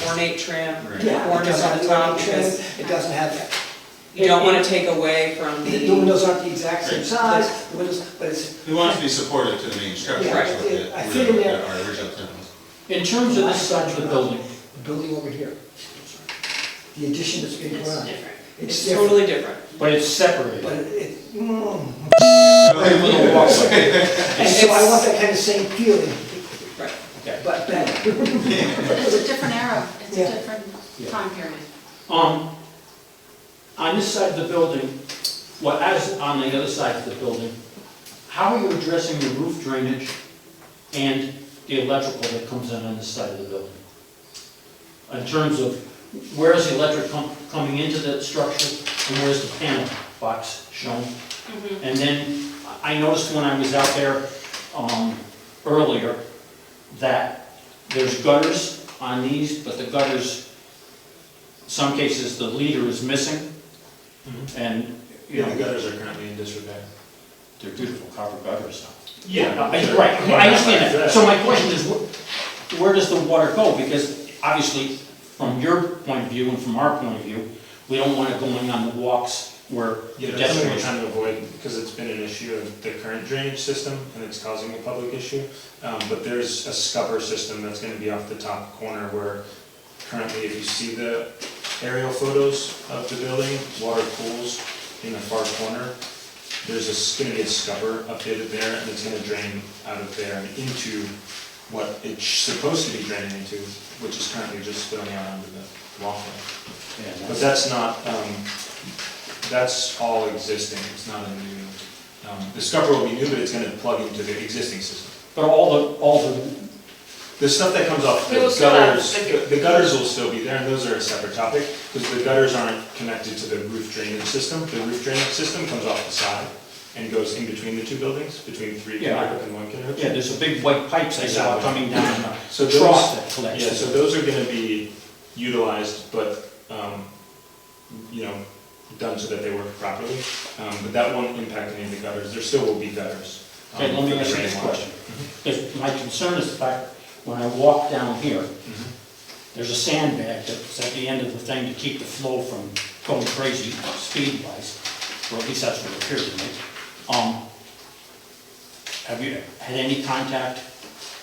ornate trim, Yeah, it corners doesn't on have the the top, ornate trim, because it doesn't have, you don't want to take away from the the. windows aren't the exact same size, the windows, but it's, We want it to be supportive to the main structure, Yeah, that's what I fit in there. our original intent was. In terms of this side of the building, the building over here. the addition that's being It's put on. different. It's different, totally different. But it's separated. But Very little walkway. and so I want that kind of same feeling, Okay. but better. It's a different era, it's Yeah. a different time period. On this side of the building, well, as on the other side of the building, how are you addressing the roof drainage and the electrical that comes in on this side of the building? In terms of, where is the electric coming into the structure, and where's the panel box shown? And then, I noticed when I was out there earlier, that there's gutters on these, but the gutters, some cases, the leader is missing, and, you Yeah, know, the gutters are currently in disrepair. they're beautiful copper gutters. Yeah. Right, I understand that. So my question is, where does the water go? Because obviously, from your point of view and from our point of view, we don't want it going on the walks where Yeah, the that's something we're desperation. trying to avoid, because it's been an issue of the current drainage system, and it's causing a public issue. But there's a scupper system that's gonna be off the top corner where currently, if you see the aerial photos of the building, water pools in the far corner. There's gonna be a scupper updated there, and it's gonna drain out of there and into what it's supposed to be draining into, which is currently just spilling out onto the walkway. Yeah, But that's not, that's all existing, it's not a new, the scupper will be new, but it's gonna plug into the existing system. But all the, The stuff that comes off the We will still have gutters, the gutters will still be there, and those are a separate topic, because the gutters aren't connected to the roof drainage system. The roof drainage system comes off the side and goes in between the two buildings, between 3 Yeah. Kinderhook and 1 Kinderhook. yeah, there's a big white pipes I saw Exactly. coming down the So trough those, that collects. yeah, so those are gonna be utilized, but, you know, done so that they work properly. But that won't impact any of the gutters, there still will be gutters. Okay, let me for the ask you this rainwater. question. Because my concern is the fact, when I walk down here, there's a sandbag that's at the end of the thing to keep the flow from going crazy speed-wise, or at least that's what it appears to me. Have you had any contact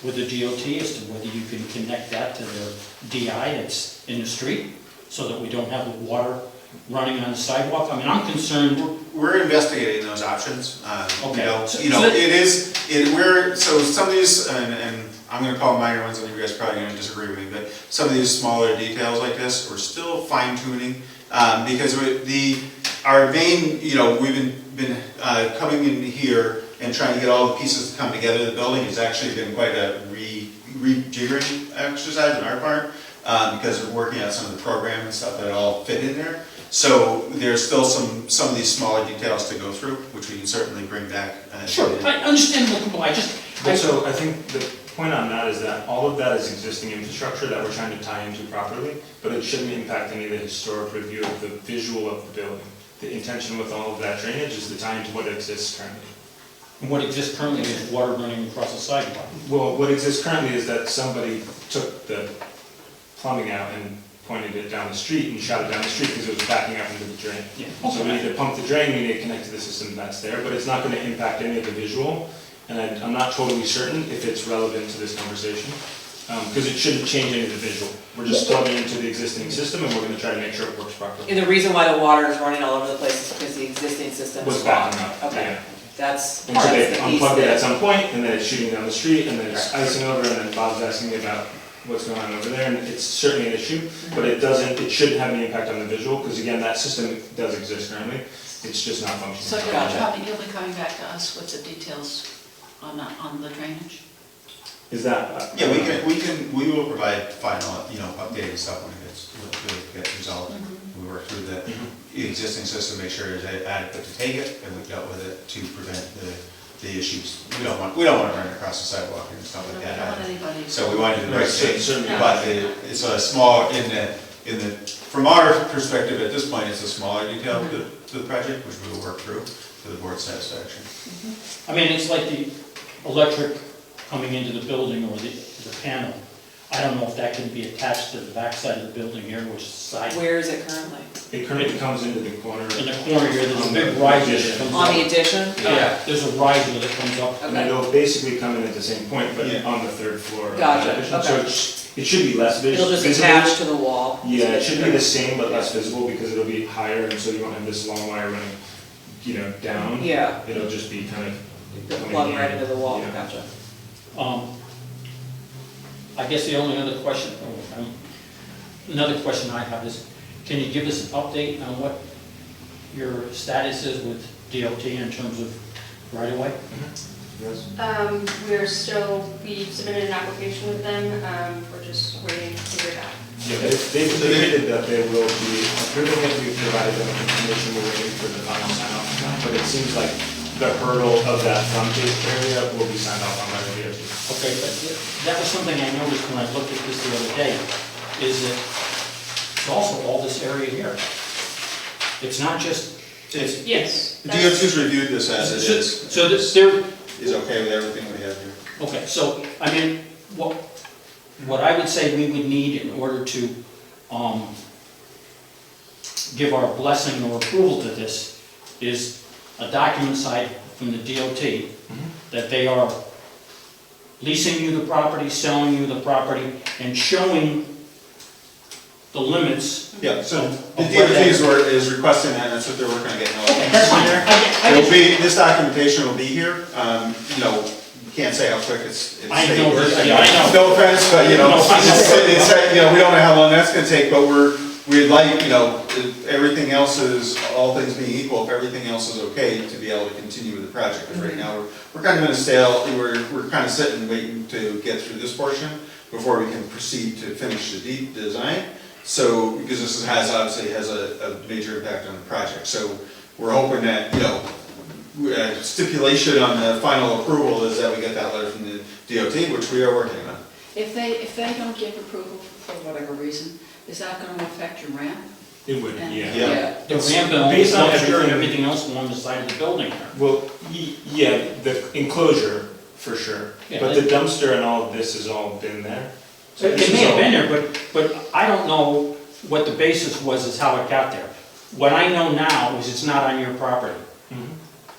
with the DOT as to whether you can connect that to the DI that's in the street, so that we don't have the water running on the sidewalk? I mean, I'm concerned. We're investigating those options. Okay. You know, so some of these, and I'm gonna call them minor ones, and you guys are probably gonna disagree with me, but some of these smaller details like this, we're still fine tuning. Because our main, you know, we've been coming in here and trying to get all the pieces to come together. The building has actually been quite a rejiggering exercise on our part, because we're working out some of the program and stuff that all fit in there. So there's still some of these smaller details to go through, which we can certainly bring back. Sure, I understand, But so I think the point on that is that all of that is existing infrastructure that we're trying to tie into properly, but it shouldn't impact any of the historic review of the visual of the building. The intention with all of that drainage is to tie into what exists currently. what exists currently is water running across the sidewalk. Well, what exists currently is that somebody took the plumbing out and pointed it down the street and shot it down the street because it was backing up into the drain. Yeah. So we need to pump the drain, we need to connect to the system that's there, but it's not gonna impact any of the visual. And I'm not totally certain if it's relevant to this conversation, because it shouldn't change any of the visual. We're just plugging into the existing system and we're gonna try to make sure it works properly. And the reason why the water is running all over the place is because the existing system is Was backing blocked. up, Okay, yeah. that's And part so of they the piece unplugged it at that, some point, and then it's shooting down the street, and then it's Right. icing over, and then Bob's asking me about what's going on over there, and it's certainly an issue, but it shouldn't have any impact on the visual, because again, that system does exist currently, it's just not So functioning. you'll be coming back to us with the details on the drainage? Is that? Yeah, we will provide final, you know, updated stuff when it gets resolved. We work through the existing system, make sure it's adequate to take it, and we dealt with it to prevent the issues. We don't want to run it across the sidewalk and stuff We like don't that. want anybody. So we want to do the right thing, Certainly. but it's a small, from our perspective at this point, it's a smaller detail to the project, which we will work through to the board's satisfaction. I mean, it's like the electric coming into the building or the panel. I don't know if that can be attached to the backside of the building here, which is the side. Where is it currently? It currently comes into the corner. In the corner here, there's a big riser that comes up. On the addition? Yeah, there's a riser that comes up. And then it'll basically come in at the same point, but Yeah. on the third floor. of the Gotcha, addition. So okay. it should be less It'll just visible. attach to the wall. Yeah, it should be the same but less visible because it'll be higher and so you won't have this long wire running, down. Yeah, It'll just be kind of. coming plug in. right into the wall, Yeah. gotcha. I guess the only other question, another question I have is, can you give us an update on what your status is with DOT in terms of right-of-way? Yes. We submitted an application with them, we're just waiting to hear back. Yeah, they've indicated that they will be approving it, we've provided them with information, we're waiting for the final sign off. But it seems like the hurdle of that frontage area will be signed off on by the DOT. Okay, but that was something I noticed when I looked at this the other day, is that it's also all this area here. It's not just, It's, Yes. DOT's reviewed this as it is. so this, there, Is okay with everything we have here. okay, so, I mean, what I would say we would need in order to, give our blessing or approval to this is a document side from the DOT that they are leasing you the property, selling you the property, and showing the limits. Yeah, so the Of what DOT that- is requesting that, and that's what they're working on getting all Okay, the that's fine. there. I It'll just- be, this documentation will be here, we can't say how quick it's. I state know, work. yeah, I know. No offense, but, No, I know. we don't know how long that's gonna take, but we'd like, if everything else is, all things being equal, if everything else is okay, to be able to continue with the project, because right now, we're kind of in a stale, we're kind of sitting, waiting to get through this portion before we can proceed to finish the deep design. So, because this obviously has a major impact on the project, so we're hoping that, stipulation on the final approval is that we get that letter from the DOT, which we are working on. If they don't give approval for whatever reason, is that going to affect your ramp? It would, Yeah. yeah. The ramp and all Based on everything else along the side of the building there. Well, yeah, the enclosure, for sure, Yeah, but the dumpster and all of this has all been there. So It this may is have all- been there, but I don't know what the basis was, is how it got there. What I know now is it's not on your property.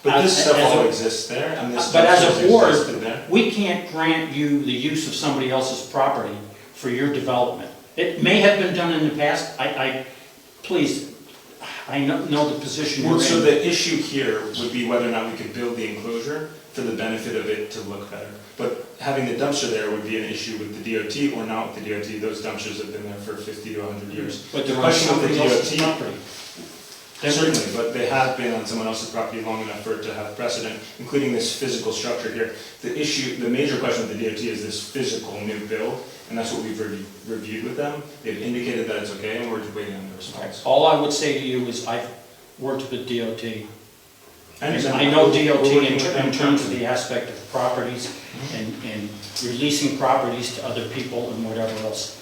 But this As- stuff as all a- exists there, and this But as dumpster's a board, existed there. we can't grant you the use of somebody else's property for your development. It may have been done in the past, please, I know the position Well, you're so in. the issue here would be whether or not we could build the enclosure for the benefit of it to look better. But having the dumpster there would be an issue with the DOT or not with the DOT. Those dumpsters have been there for 50 to 100 years. But they're on Question with the somebody else's DOT. property. Certainly, but they have been on someone else's property long enough for it to have precedent, including this physical structure here. The major question with the DOT is this physical new build, and that's what we've reviewed with them. They've indicated that it's okay, and we're just waiting on the response. All I would say to you is I've worked with DOT. understand. I know We're DOT working with them. in terms of the aspect of properties and releasing properties to other people and whatever else.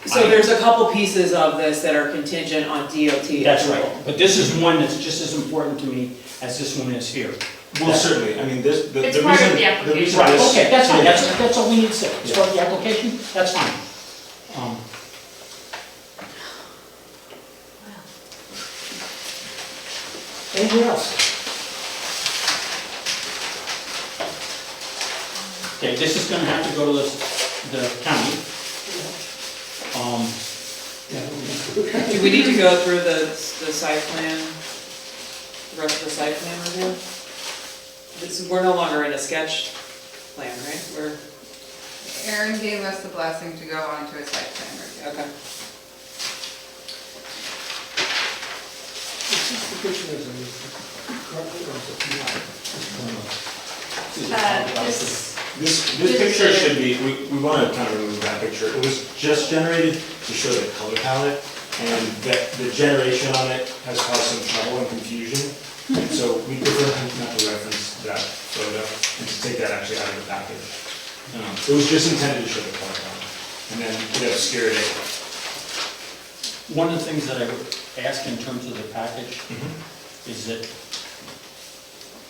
So there's a couple pieces of this that are contingent on DOT. That's approval. right, but this is one that's just as important to me as this one is here. Well, certainly, I mean, this, the It's reason. part of the the application. reason Right, this- okay, that's fine, Yeah. that's all we need to say. As far as the application, that's fine. Anything else? Okay, this is gonna have to go to the county. Do we need to go through the site plan, the rest of the site plan review? We're no longer in a sketch plan, right? Aaron gave us the blessing to go on to a site plan review. Okay. This is the picture of the, correctly, or is it This picture should be, we want to kind of remove that picture. It was just generated to show the color palette, and that the generation on it has caused some trouble and confusion. And so we prefer not to reference that photo and to take that actually out of the package. It was just intended to show the color palette, and then it obscured it. One of the things that I would ask in terms of the package is that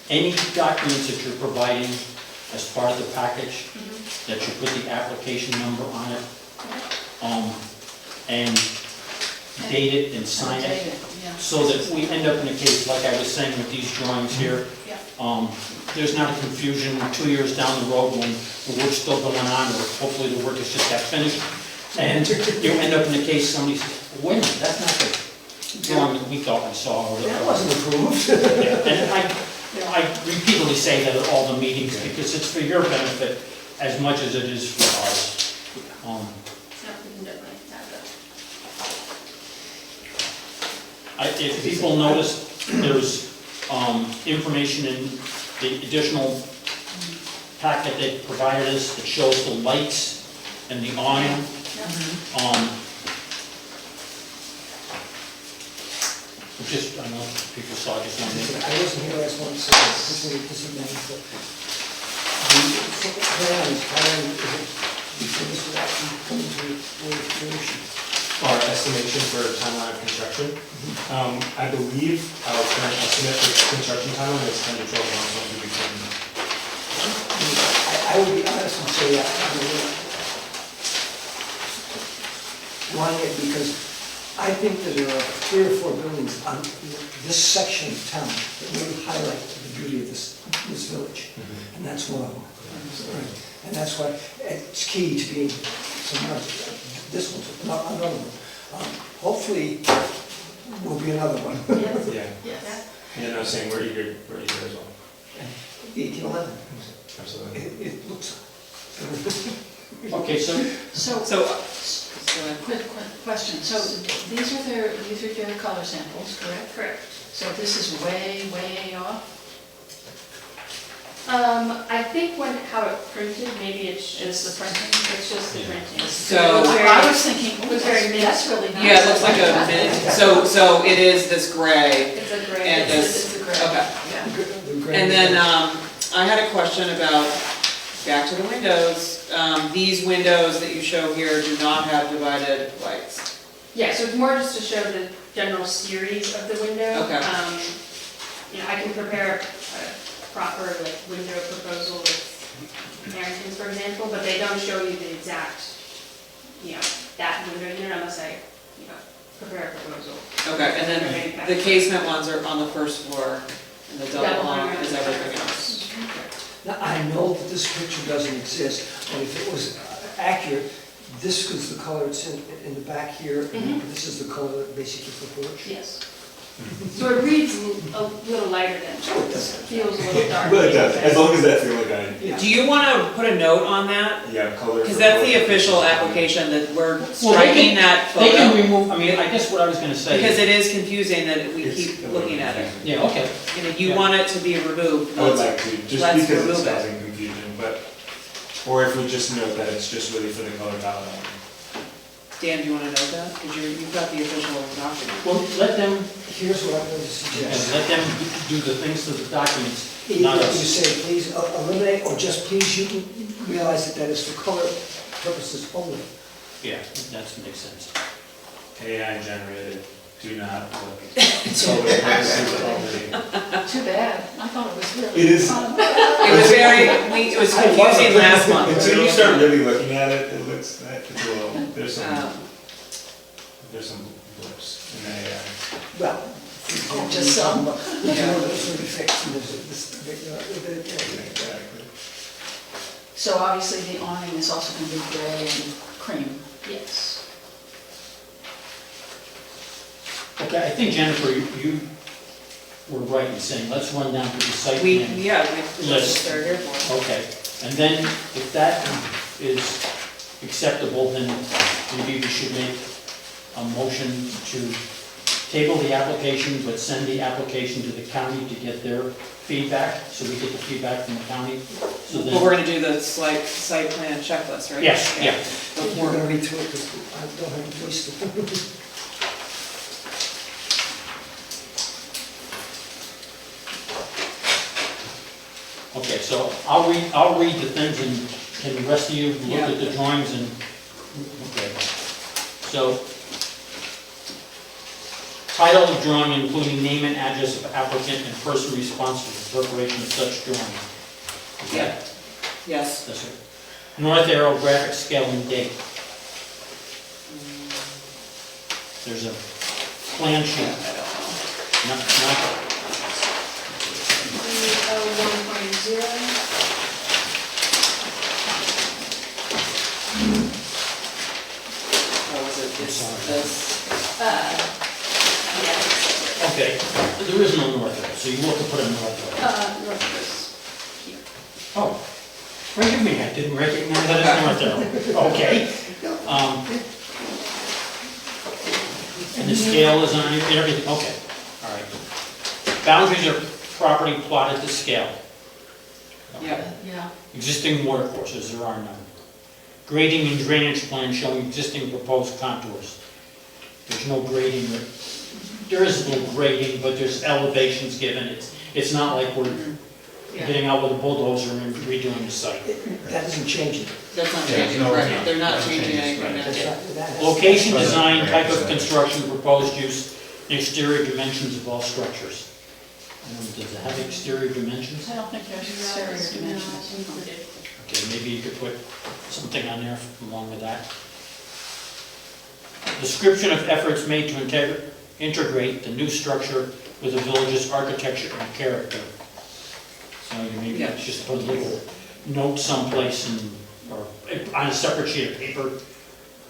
any documents that you're providing as part of the package, that you put the application number on it, and date it and sign it, Yeah. so that we end up in a case, like I was saying with these drawings here. Yeah. There's not a confusion 2 years down the road when the work's still going on, or hopefully the work is just got finished. And you end up in a case, somebody says, wait a minute, that's not the drawing that we thought we saw. Or That wasn't approved. Yeah, and I repeatedly say that at all the meetings, because it's for your benefit as much as it is for ours. No, we can definitely have that. If people notice, there's information in the additional packet they provided us that shows the lights and the awning. Just, I know people saw it, just wanted to I wasn't here last month, so this is nice, but the plan is, how long is it before this will actually come into fruition? Our estimation for timeline of construction, I believe our current estimate for construction timeline is 10 to 12 months once we begin. I would be honest and say, I'm wanting it because I think that there are 3 or 4 buildings on this section of town that really highlight the beauty of this village, and that's one of them. And that's why it's key to being, this one's another one. Hopefully, will be another one. Yeah, Yes. and I was saying, we're eager as well. 1811, Absolutely. it looks. Okay, So, quick question. So these are their color samples, correct? Correct. So this is way off? I think how it printed, maybe it's Is the just, printing? it's just the printing. So, I was thinking, It oh, was very that's really nice. yeah, it looks like a mint, so it is this gray, It's a gray. and this, It's the gray. okay. Yeah. And then, I had a question about, back to the windows, these windows that you show here do not have divided lights. Yeah, so it's more just to show the general series of the window. Okay. I can prepare a proper window proposal with Harrington's, for example, but they don't show you the exact, that window unit unless I, prepare a proposal. Okay, and then the casement ones are on the first floor, and the double hung is everything else. Now, I know that this picture doesn't exist, but if it was accurate, this was the color it's in the back here, and this is the color basically for porch. Yes. So it reads a little lighter than, it feels a little dark. long as that's the only guy. Yeah. Do you wanna put a note on that? Yeah, color. Because that's the official application, that we're Well, striking that they can photo. remove, I mean, I guess what I was gonna say. Because it is confusing that we It's keep a little looking at it. confusing. Yeah, okay. And if you want it to be removed, I would let's, like to, just let's because it's remove it. causing confusion, but, or if we just note that it's just really for the color palette. Dan, do you wanna note that? Because you've got the official document. Well, let them, Here's what I'm going to suggest. let them do the things to the documents, Either not you us. say, please eliminate, or just please, you can realize that is for color purposes only. Yeah, that makes sense. AI generated, do not look. Color purposes only. Too bad. I thought it was really. It is. fun. It was it was confusing last month. Until you start really looking at it, it looks, it's a little, there's Um, some blips in the AI. Well. Oh, just some. You know, this will be fixed, and Exactly. So obviously the awning is also going to be gray and cream. Yes. Okay, I think Jennifer, you were right in saying, let's run down to the site We, plan. yeah, that's List. what they're here for. Okay, and then if that is acceptable, then maybe we should make a motion to table the application, but send the application to the county to get their feedback, so we get the feedback from the county. So But we're then, gonna do the site plan checklist, right? yes, yeah. We're gonna read through it, because I don't have a voice to. Okay, so I'll read the things, and can the rest of you look at the drawings and, okay. So, title of drawing including name and address of applicant and person responsible for preparation of such drawing. Okay? Yes. That's it. North arrow, graphic scale and date. There's a plan sheet, I don't know. not, 301.0. Or was it this? Yeah. okay, there is no north arrow, so you want to put a north arrow. North is here. Oh, forgive me, I didn't recognize that as north arrow. Okay. And the scale is on and everything, okay, all right. Boundaries are property plotted to scale. Yep. Yeah. Existing water courses, there are none. Grading and drainage plan showing existing proposed contours. There's no grading, there is a little grading, but there's elevations given. It's not like we're getting out with a bulldozer and redoing the site. That doesn't change it. That's not Yeah, changing, no, right, they're not no changing changes, anything. right. That's Yeah. not- that has- Location, design, type of construction, proposed use, and exterior dimensions of all structures. Does it have exterior dimensions? I don't think there's exterior dimensions. Included. Okay, maybe you could put something on there along with that. Description of efforts made to integrate the new structure with the village's architecture and character. So you maybe Yeah. just put a little note someplace or on a separate sheet of paper,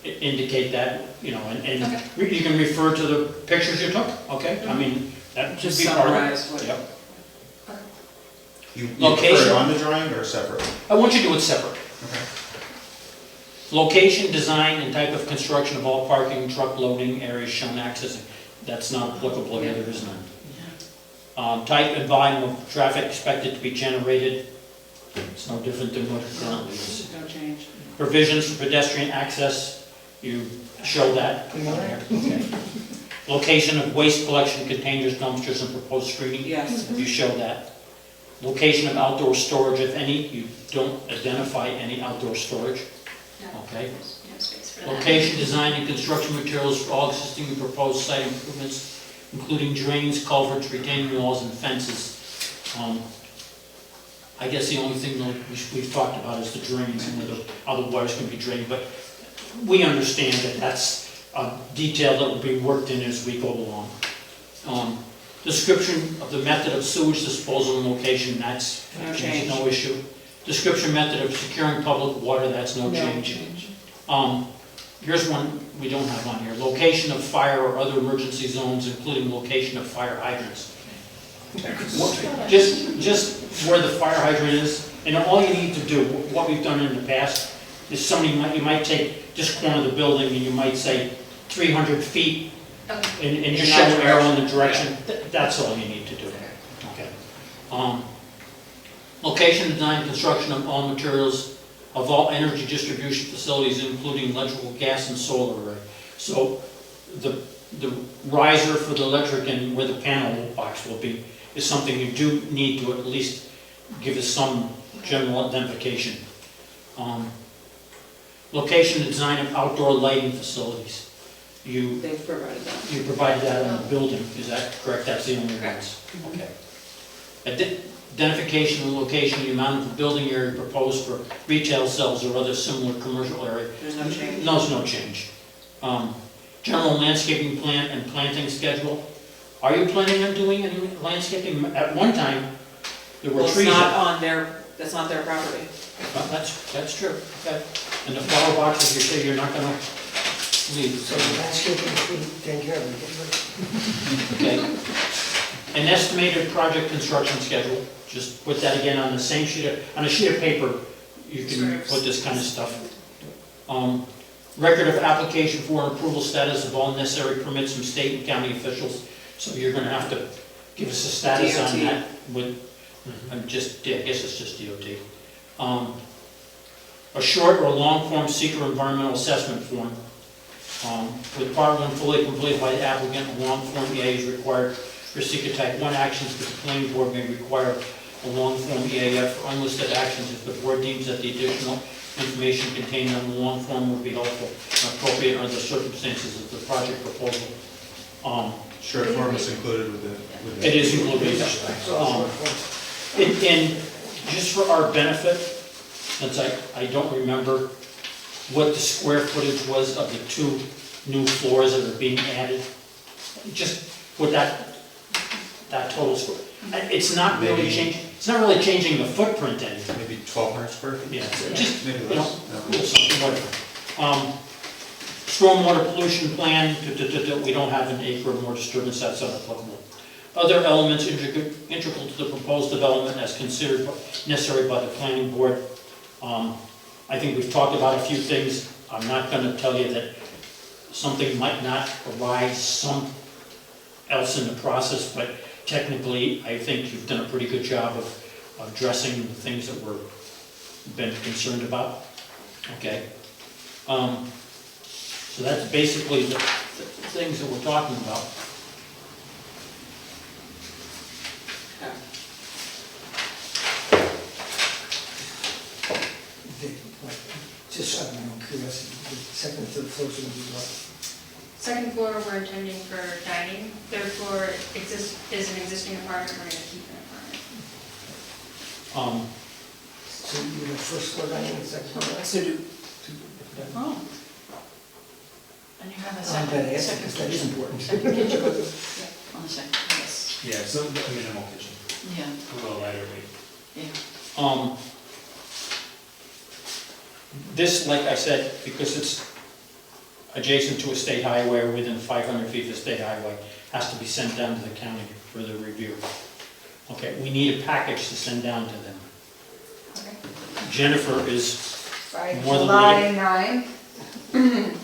indicate that, you know, and you can refer to the pictures you took, okay? I mean, that should Just be part of it. summarize what. Yep. You prefer it Location. on the drawing or separately? I want you to do it separate. Okay. Location, design, and type of construction of all parking, truck loading areas shown accessing. That's not applicable here, there is none. Type and volume of traffic expected to be generated. It's no different than what it currently is. No change. Provisions for pedestrian access, you show that. Okay. Location of waste collection containers, dumpsters, and proposed screening. Yes. You show that. Location of outdoor storage, if any, you don't identify any outdoor storage, No, okay? there's no space for that. Location, design, and construction materials for all existing and proposed site improvements, including drains, culverts, retaining walls, and fences. I guess the only thing that we've talked about is the drains and whether how the water's gonna be drained, but we understand that that's a detail that will be worked in as we go along. Description of the method of sewage disposal and location, that's No change. no issue. Description method of securing public water, that's no change. Here's one we don't have on here. Location of fire or other emergency zones, including location of fire hydrants. Just where the fire hydrant is, and all you need to do, what we've done in the past, is you might take this corner of the building and you might say 300 feet Okay. and just In show that an arrow in the direction, direction. That's all you need to do. Okay. Location, design, construction of all materials of all energy distribution facilities, including electrical, gas, and solar array. So the riser for the electric and where the panel box will be is something you do need to at least give us some general identification. Location and design of outdoor lighting facilities. You They've provided that. provided that on the building, is that correct? That's the only ones? Okay. Identification and location, the amount of the building area proposed for retail sales or other similar commercial area. There's no change. No, there's no change. General landscaping plan and planting schedule. Are you planning on doing any landscaping? At one time, there were Well, it's trees. not on their, that's not their property. Well, that's true, okay. And the flower boxes, you say you're not gonna leave, So the landscaping, we take care of it. okay. An estimated project construction schedule, just put that again on the same on a sheet of paper, you can put this kind of stuff. Record of application for and approval status of all necessary permits from state and county officials, so you're gonna have to give us a status on DOT. that with, I guess it's just DOT. A short or long form seeker environmental assessment form. With part one fully completed by the applicant, a long form EA is required for seeker type 1 actions, but the planning board may require a long form EAF for unlisted actions if the board deems that the additional information contained on the long form would be helpful and appropriate under the circumstances of the project proposal. Short form is included with the. It is included. And just for our benefit, since I don't remember what the square footage was of the two new floors that are being added, just with that total square. It's not really changing the footprint any. Maybe 1,200 square feet? Yeah, just, Maybe you know, less. little something, whatever. Stormwater pollution plan, we don't have an acre or more disturbance, that's unapplicable. Other elements integral to the proposed development as considered necessary by the planning board. I think we've talked about a few things. I'm not gonna tell you that something might not arise some else in the process, but technically, I think you've done a pretty good job of addressing the things that we're been concerned about. Okay. So that's basically the things that we're talking about. Just out of my own curiosity, the second and third floors are going to be what? Second floor, we're intending for dining. Third floor is an existing apartment, we're gonna keep an apartment. So you have first floor dining and second floor dining? So do, Oh. And you have a I'm second, glad I asked because that is important. second kitchen. Yeah, on the second, yes, Yeah, it's a minimal kitchen, yeah, a little lighter weight. yeah. This, like I said, because it's adjacent to a state highway or within 500 feet of the state highway, has to be sent down to the county for the review. Okay, we need a package to send down to them. Okay. Jennifer is, By More than July 9th.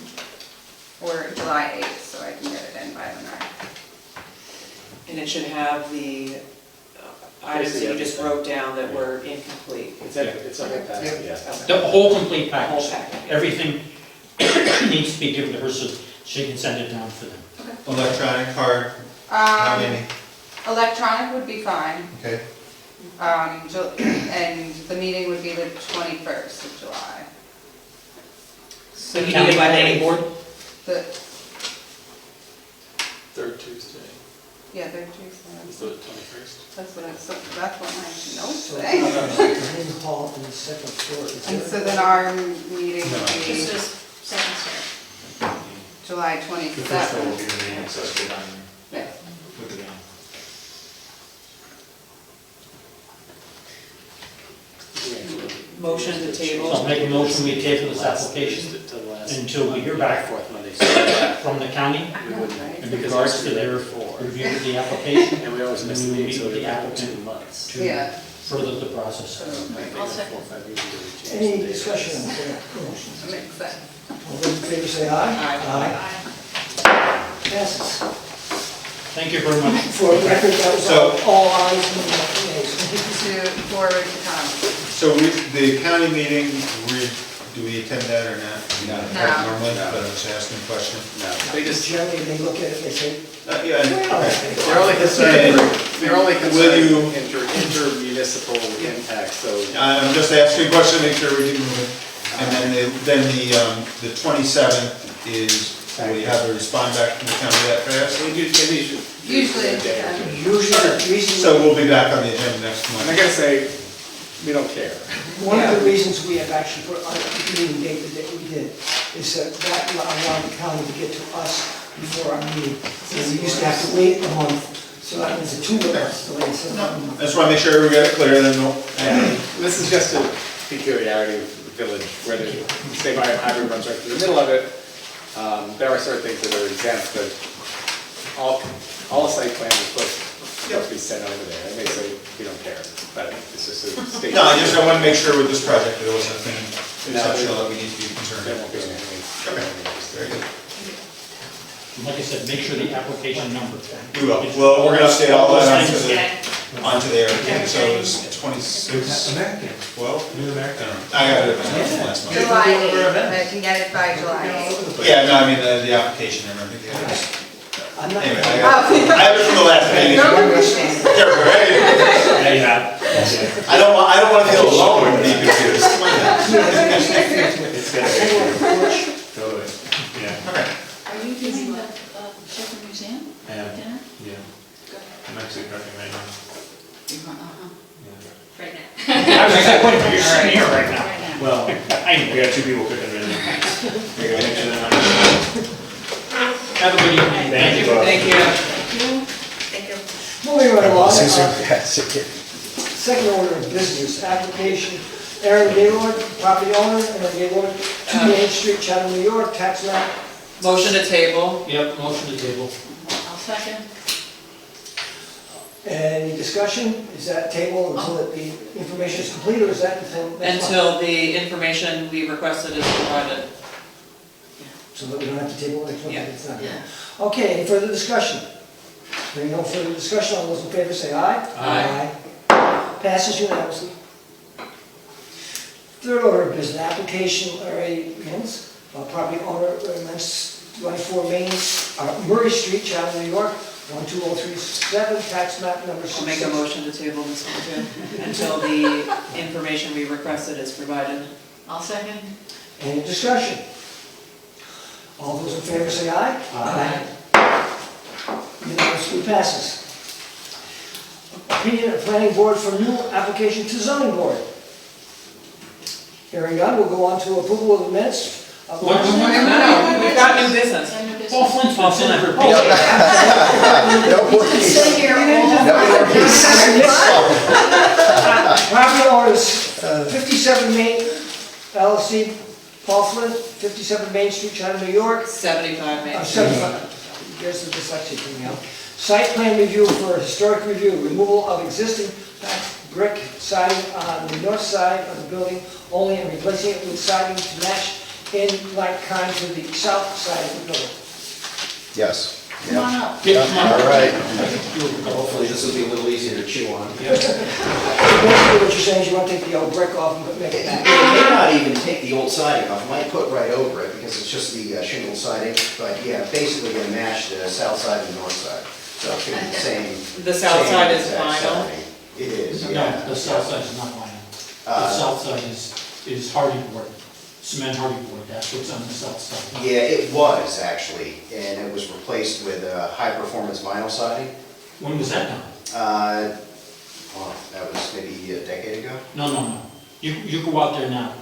Or July 8th, so I can get it in by the 9th. and it should have the items that you just wrote down that were incomplete. It's a whole packet, yeah. the whole complete The whole package. package. Everything needs to be given to her so she can send it down for them. Electronic card, how many? Electronic would be fine, Okay. and the meeting would be the 21st of July. So you need County it by the planning 8th. board? The, Third Tuesday, yeah, they're Tuesday. it's the 21st. That's what my notes So, say. dining hall on the second floor, is And there? so then our meeting would This be is second stair. July The first one will 27th. be the main accessible dining Yeah. with the, Motion to table. So I'll make a motion, we table this application until we hear back Fourth Monday. from the county We wouldn't, in because regards to it's their before. review of the application. And we always miss the And we meeting, so meet with we the have 2 applicant months. to Yeah. further the process. I'll second. Any discussion on that motion? That makes sense. All those in favor say aye. Aye. Passes. Thank you very much. For the record, that was So- all ayes and nays. To forward to Tom. So the county meeting, do we attend that or not? We don't No. Normally, No. but I was asking a question. No, they just, Generally, they look at it, they say, Yeah, they're only concerned, Will you- with inter-municipal impact, so. I'm just asking a question, make sure we can move it. And then the 27th is, will you have a respond back from the county that fast? Usually it's Yeah. done. usually the reason. So we'll be back on the agenda next I'm month. not gonna say, we don't care. One of the reasons we have actually put on the meeting date the date we did is that allowed the county to get to us before our meeting. So we used to have to wait a month, so that means a 2 months delay. So I just want to make sure we get it clear, then we'll. This is just a peculiarity of the village, where the state highway runs right through the middle of it. There are certain things that are exempt, but all the site plans are supposed to be sent over there, and they say, we don't care, but it's just a state. No, I want to make sure with this project, there wasn't anything No, exceptional that we need to be concerned There won't be about. anything. Okay, very good. Like I said, make sure the application number. We will. Well, we're gonna update all that onto Okay. onto there. So it's 26, American, 12? New American. I got it last month. July 8th, I can get it by July 8th. Yeah, no, I mean, the application and everything. I'm not. Anyway, I have it from the last meeting. No, Careful, right? There you have it. I don't want to feel alone and be confused. Come on now. It's gonna Totally, yeah. Okay. Are you doing the Shepherd Museum I am, dinner? yeah. I'm actually prepping right now. You're going, uh-huh, Yeah. Right now. I was like, wait a minute, you're sitting here right now. right now. Well, I know. we got 2 people cooking right now. We gotta make sure they're not. Have a good evening. Thank you, Bob. Thank you. Thank you. Moving right along, second order of business, application, Aaron Gaylord, property owner, Aaron Gaylord, 2 Main Street, Chatham, New York, tax map. Motion to table. Yep, motion to table. I'll second. Any discussion? Is that table until the information is complete, or is that until next month? Until the information we requested is provided. So that we don't have to table next month? Yeah. It's not- Yeah. Okay, any further discussion? Hearing no further discussion, all those in favor say aye. Aye. Passes unanimously. Third order of business, application, Larry Hens, property owner, 24 Main, Murray Street, Chatham, New York, 12037, tax map number I'll make a 66. motion to table this one too, until the information we requested is provided. I'll second. Any discussion? All those in favor say aye. Aye. Unanimously passes. Opinion of planning board for new application to zoning board. Hearing none, we'll go on to approval of the minutes. of What? last- No, we've got new business. Any business? Paul Flint's been sitting for Oh, Stay here property owners, 57 Main LLC, Paul Flint, 57 Main Street, Chatham, New York. 75 Main Street. 75, there's the dyslexia coming out. Site plan review for historic review, removal of existing brick siding on the north side of the building only, and replacing it with siding to match in like kind to the south side of the building. Yes. Come on up. Yeah, come on. All right. Hopefully this will be a little easier to chew on. So basically what you're saying is you want to take the old brick off and make it back. It may not even take the old siding off, might put right over it because it's just the shingle siding, but yeah, basically gonna match the south side and the north side. So it's gonna be the same. The south same side is exact vinyl? siding. It is, yeah. No, the south side is not vinyl. The Uh, south side is hardy board, cement hardy board, that's what's on the south side. Yeah, it was actually, and it was replaced with high-performance vinyl siding. When was that done? That was maybe a decade ago. No. You go out there now.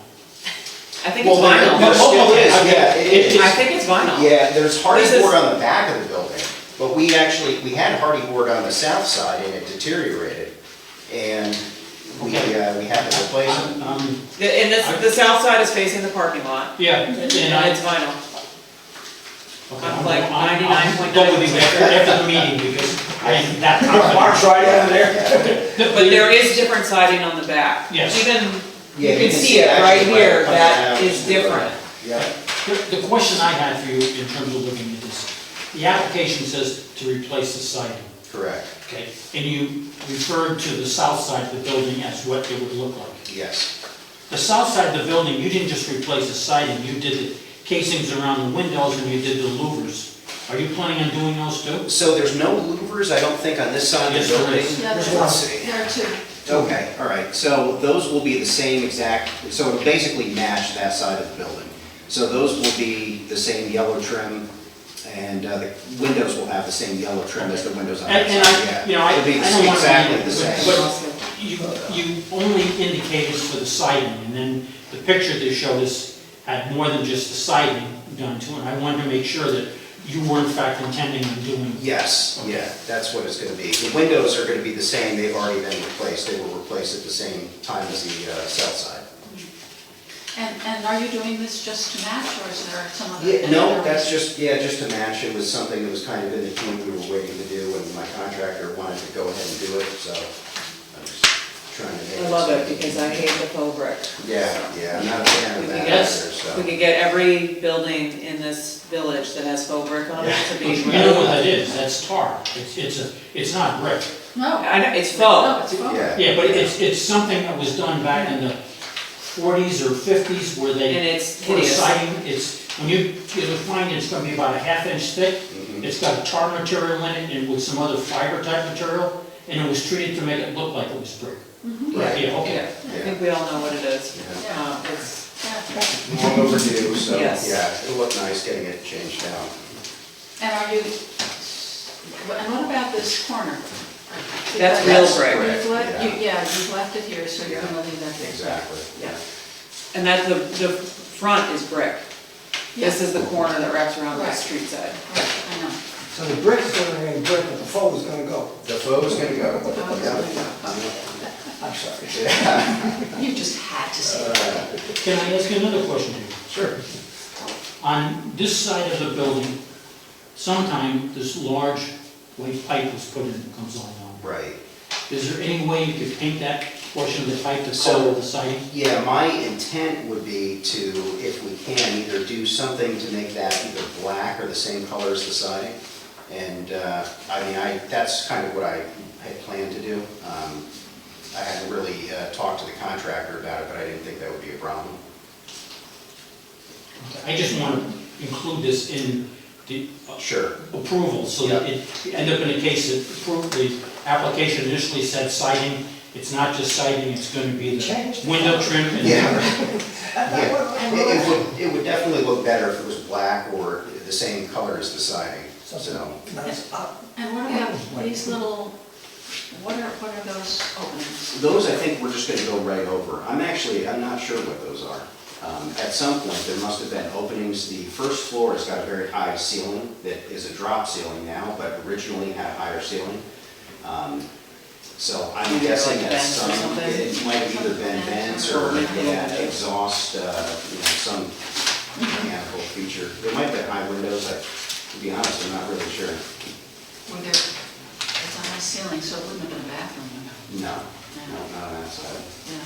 I think it's Well, there vinyl. still okay, is, okay. yeah, it is. I think it's vinyl. Yeah, there's hardy This is- board on the back of the building, but we had hardy board on the south side and it deteriorated. And we had to replace it. And the south side is facing the parking lot, Yeah, and and it's vinyl. Okay, I'm like I'll 99.9% go with you after the meeting, because I am that Mark's confident. right over there. But there is different siding on the back. Yes. Even, Yeah, you can see it actually right where here, it comes that out. is different. Yeah. The question I had for you in terms of looking at this, the application says to replace the siding, Correct, okay? And you referred to the south side of the building as what it would look like. yes. The south side of the building, you didn't just replace the siding, you did the casings around the windows and you did the louvers. Are you planning on doing those too? So there's no louvers, I don't think, on this side of Yes, the there building? is. Yeah, Let's see. there are two. Okay, all right, so those will be the same exact, so it'll basically match that side of the building. So those will be the same yellow trim, and the windows will have the same yellow trim as the windows on that And side, I, yeah. you know, I It'll be don't want to exactly be, the same. but you only indicated for the siding, and then the picture they showed us had more than just the siding done to it. I wanted to make sure that you were in fact intending on doing. Yes, yeah, that's what it's gonna be. The windows are gonna be the same, they've already been replaced, they were replaced at the same time as the south side. And are you doing this just to match, or is there some other? Yeah, any no, other that's reason? just to match, it was something that was kind of in the queue we were waiting to do, and my contractor wanted to go ahead and do it, so I'm just trying to make it. I love it, because I hate the faux brick. Yeah, I'm not a fan of We that could either, get, so. we could get every building in this village that has faux brick on it to be. You know what that is, that's tar. It's not brick. No. I know, it's No, faux. it's fine. Yeah. Yeah, but it's something that was done back in the 40s or 50s where they. And it's For hideous. siding, when you'll find it's gonna be about a half-inch thick. Mhm. It's got a tar material in it and with some other fiber type material, and it was treated to make it look like it was brick. Right. Yeah, okay. Yeah, I think we all know what it is. Yeah. It's, Yeah. Long overdue, so, Yes. yeah, it'll look nice getting it changed out. And are you, and what about this corner? That's real Because brick. You've left, Yeah. you've left it here, so you're gonna leave that there. Exactly. yeah. And that, the front is brick. This is the corner that wraps around the Right. street side. Right, I know. So the brick is gonna remain brick, but the faux is gonna go. The faux is gonna go. I'm sorry. You just had to say that. Can I ask you another question? Sure. On this side of the building, sometime this large white pipe was put in that comes along. Right. Is there any way you could paint that portion of the pipe to color the siding? Yeah, my intent would be to, if we can, either do something to make that either black or the same color as the siding. And, that's kind of what I had planned to do. I hadn't really talked to the contractor about it, but I didn't think that would be a problem. I just want to include this in the Sure. approval, so that it end up in a case that the application initially said siding, it's not just siding, it's going to be the Changed. window trim and... Yeah. It would definitely look better if it was black or the same color as the siding, so. Nice up. And what about these little, what are those openings? Those, I think, we're just gonna go right over. I'm not sure what those are. At some point, there must have been openings. The first floor has got a very high ceiling that is a drop ceiling now, but originally had a higher ceiling. So I'm Maybe guessing like that vents or something? it might have either been vents or, exhaust, some mechanical feature. There might have been high windows, to be honest, I'm not really sure. Were there, it's a high ceiling, so it wouldn't have been a bathroom. No, not on that side. Yeah.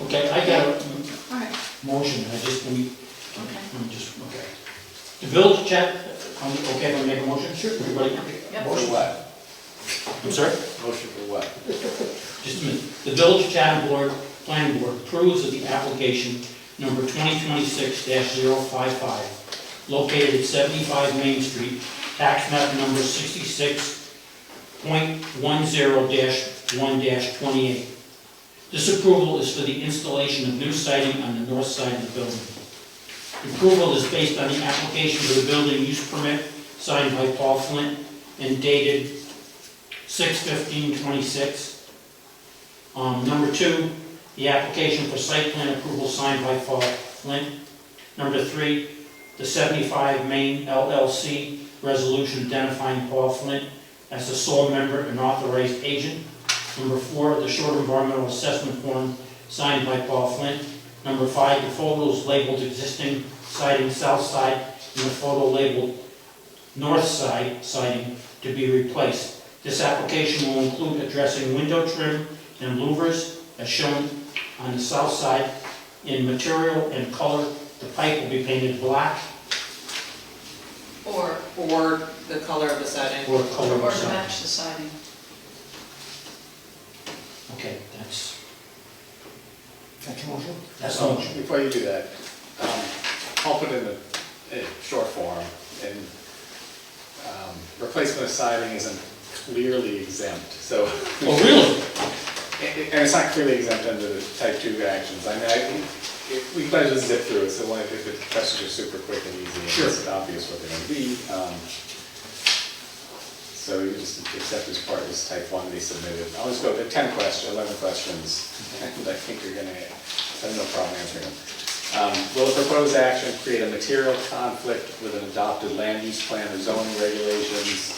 Okay, I got a All right, motion, okay. okay. The village chat, okay, if I make a motion? Sure. Everybody? Yep. Motion what? I'm sorry? Motion for what? Just a minute. The Village of Chatham Board, Planning Board approves of the application number 2026-055, located at 75 Main Street, tax map number 66.10-1-28. This approval is for the installation of new siding on the north side of the building. Approval is based on the application for the building use permit signed by Paul Flint and dated 6/15/26. Number 2, the application for site plan approval signed by Paul Flint. Number 3, the 75 Main LLC resolution identifying Paul Flint as the sole member and authorized agent. Number 4, the short environmental assessment form signed by Paul Flint. Number 5, the photos labeled existing siding south side and the photo labeled north side siding to be replaced. This application will include addressing window trim and louvers as shown on the south side in material and color. The pipe will be painted black Or the color of the siding. or color Or of to siding. match the siding. Okay, that's That's your motion? the motion. Before you do that, I'll put in a short form, and replacement of siding isn't clearly exempt, so. Oh, really? And it's not clearly exempt under the type 2 actions. I mean, we might just zip through it, so if the questions are super quick and easy, and Sure. it's obvious what they're gonna be. So you just accept as part of this type 1 be submitted. I'll just go to 11 questions, and I think you're gonna have no problem answering them. Will the proposed action create a material conflict with an adopted land use plan or zoning regulations?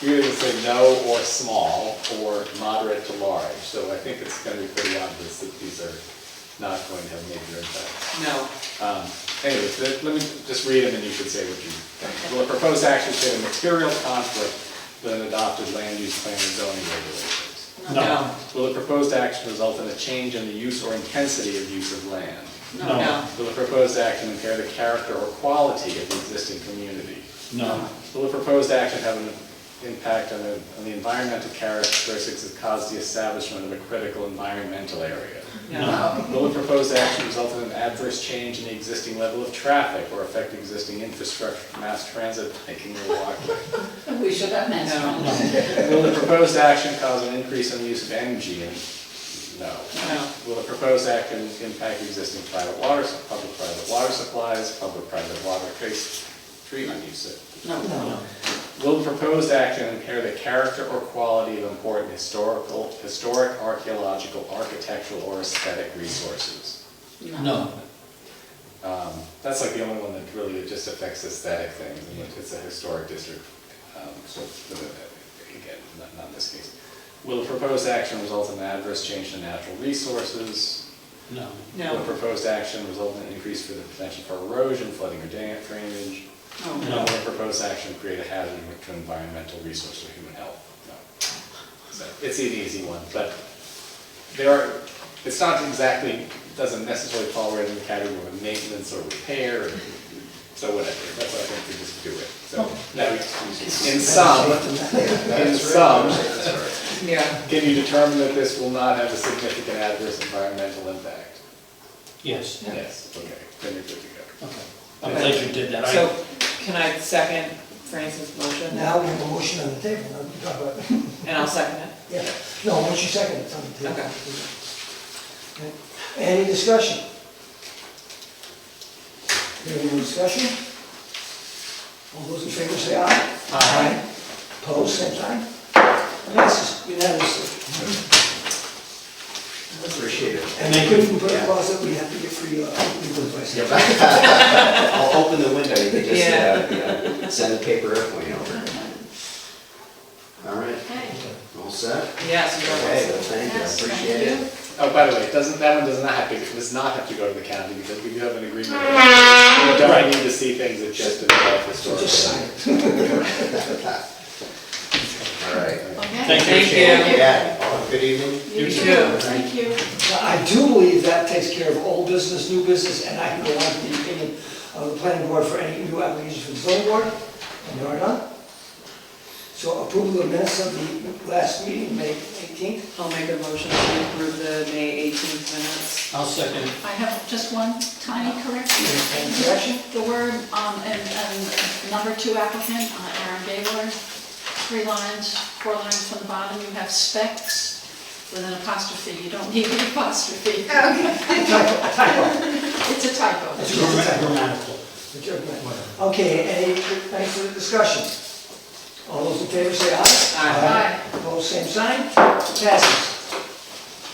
You either say no or small, or moderate to large. So I think it's gonna be pretty obvious that these are not going to have major impact. No. Anyways, let me just read them and you should say what you think. Will the proposed action create a material conflict with an adopted land use plan and zoning regulations? No. Will the proposed action result in a change in the use or intensity of use of land? No. Will the proposed action impair the character or quality of the existing community? No. Will the proposed action have an impact on the environmental characteristics that cause the establishment of a critical environmental area? No. Will the proposed action result in an adverse change in the existing level of traffic or affect existing infrastructure, mass transit, biking, or walkway? We should have mentioned. Will the proposed action cause an increase in the use of energy? No. No. Will the proposed action impact existing public-private water supplies, public-private water treatment usage? No. No. Will the proposed action impair the character or quality of important historic, archaeological, architectural, or aesthetic resources? No. That's like the only one that really just affects aesthetic things, and it's a historic district, so, again, not in this case. Will the proposed action result in an adverse change to natural resources? No. Will the proposed action result in an increase for the potential for erosion, flooding, or drainage? Oh, No. Will the proposed action create a hazard to environmental resource or human health? No. So, it's an easy one, but it's not exactly, doesn't necessarily fall right in the category of maintenance or repair, so whatever, that's why I think we just do it. So, now, in some, Yeah. can you determine that this will not have a significant adverse environmental impact? Yes. Yes, okay, then you're good to go. Okay. I'm glad you did that. So, can I second Francis' motion? Now we have a motion on the table, now we talk about, And I'll second it. yeah, no, once you second it, it's on the table. Okay. Okay. Any discussion? Any more discussion? All those in favor say aye. Aye. Opposed, same sign. Passes unanimously. Appreciate it. And they couldn't put a clause that we have to get free legal advice. I'll open the window, you can just, Yeah. send a paper airplane over. All right, Okay. all set? Yes, you Okay, are. well, thank you, I Yes, thank appreciate you. it. Oh, by the way, that one does not have to go to the county, because we do have an agreement. We don't need to see things that just involve So historical. just sign it. All right. Okay. Thank you. Thank you. Yeah, have a good evening. You too. too. Thank you. Now, I do believe that takes care of old business, new business, and I can go on to the opinion of the planning board for any new applications for the zoning board, and there are none. So approval of minutes of the last meeting, May 18th. I'll make a motion to approve the May 18th minutes. I'll second. I have just one tiny correction. Any correction? The word, and number 2 applicant, Aaron Gaylord, 3 lines, 4 lines from the bottom, you have specs with an apostrophe. You don't need the apostrophe. Typo. It's a typo. That's just a typo. Grammatical. Okay, any further discussion? All those in favor say aye. Aye. Opposed, same sign. Passes.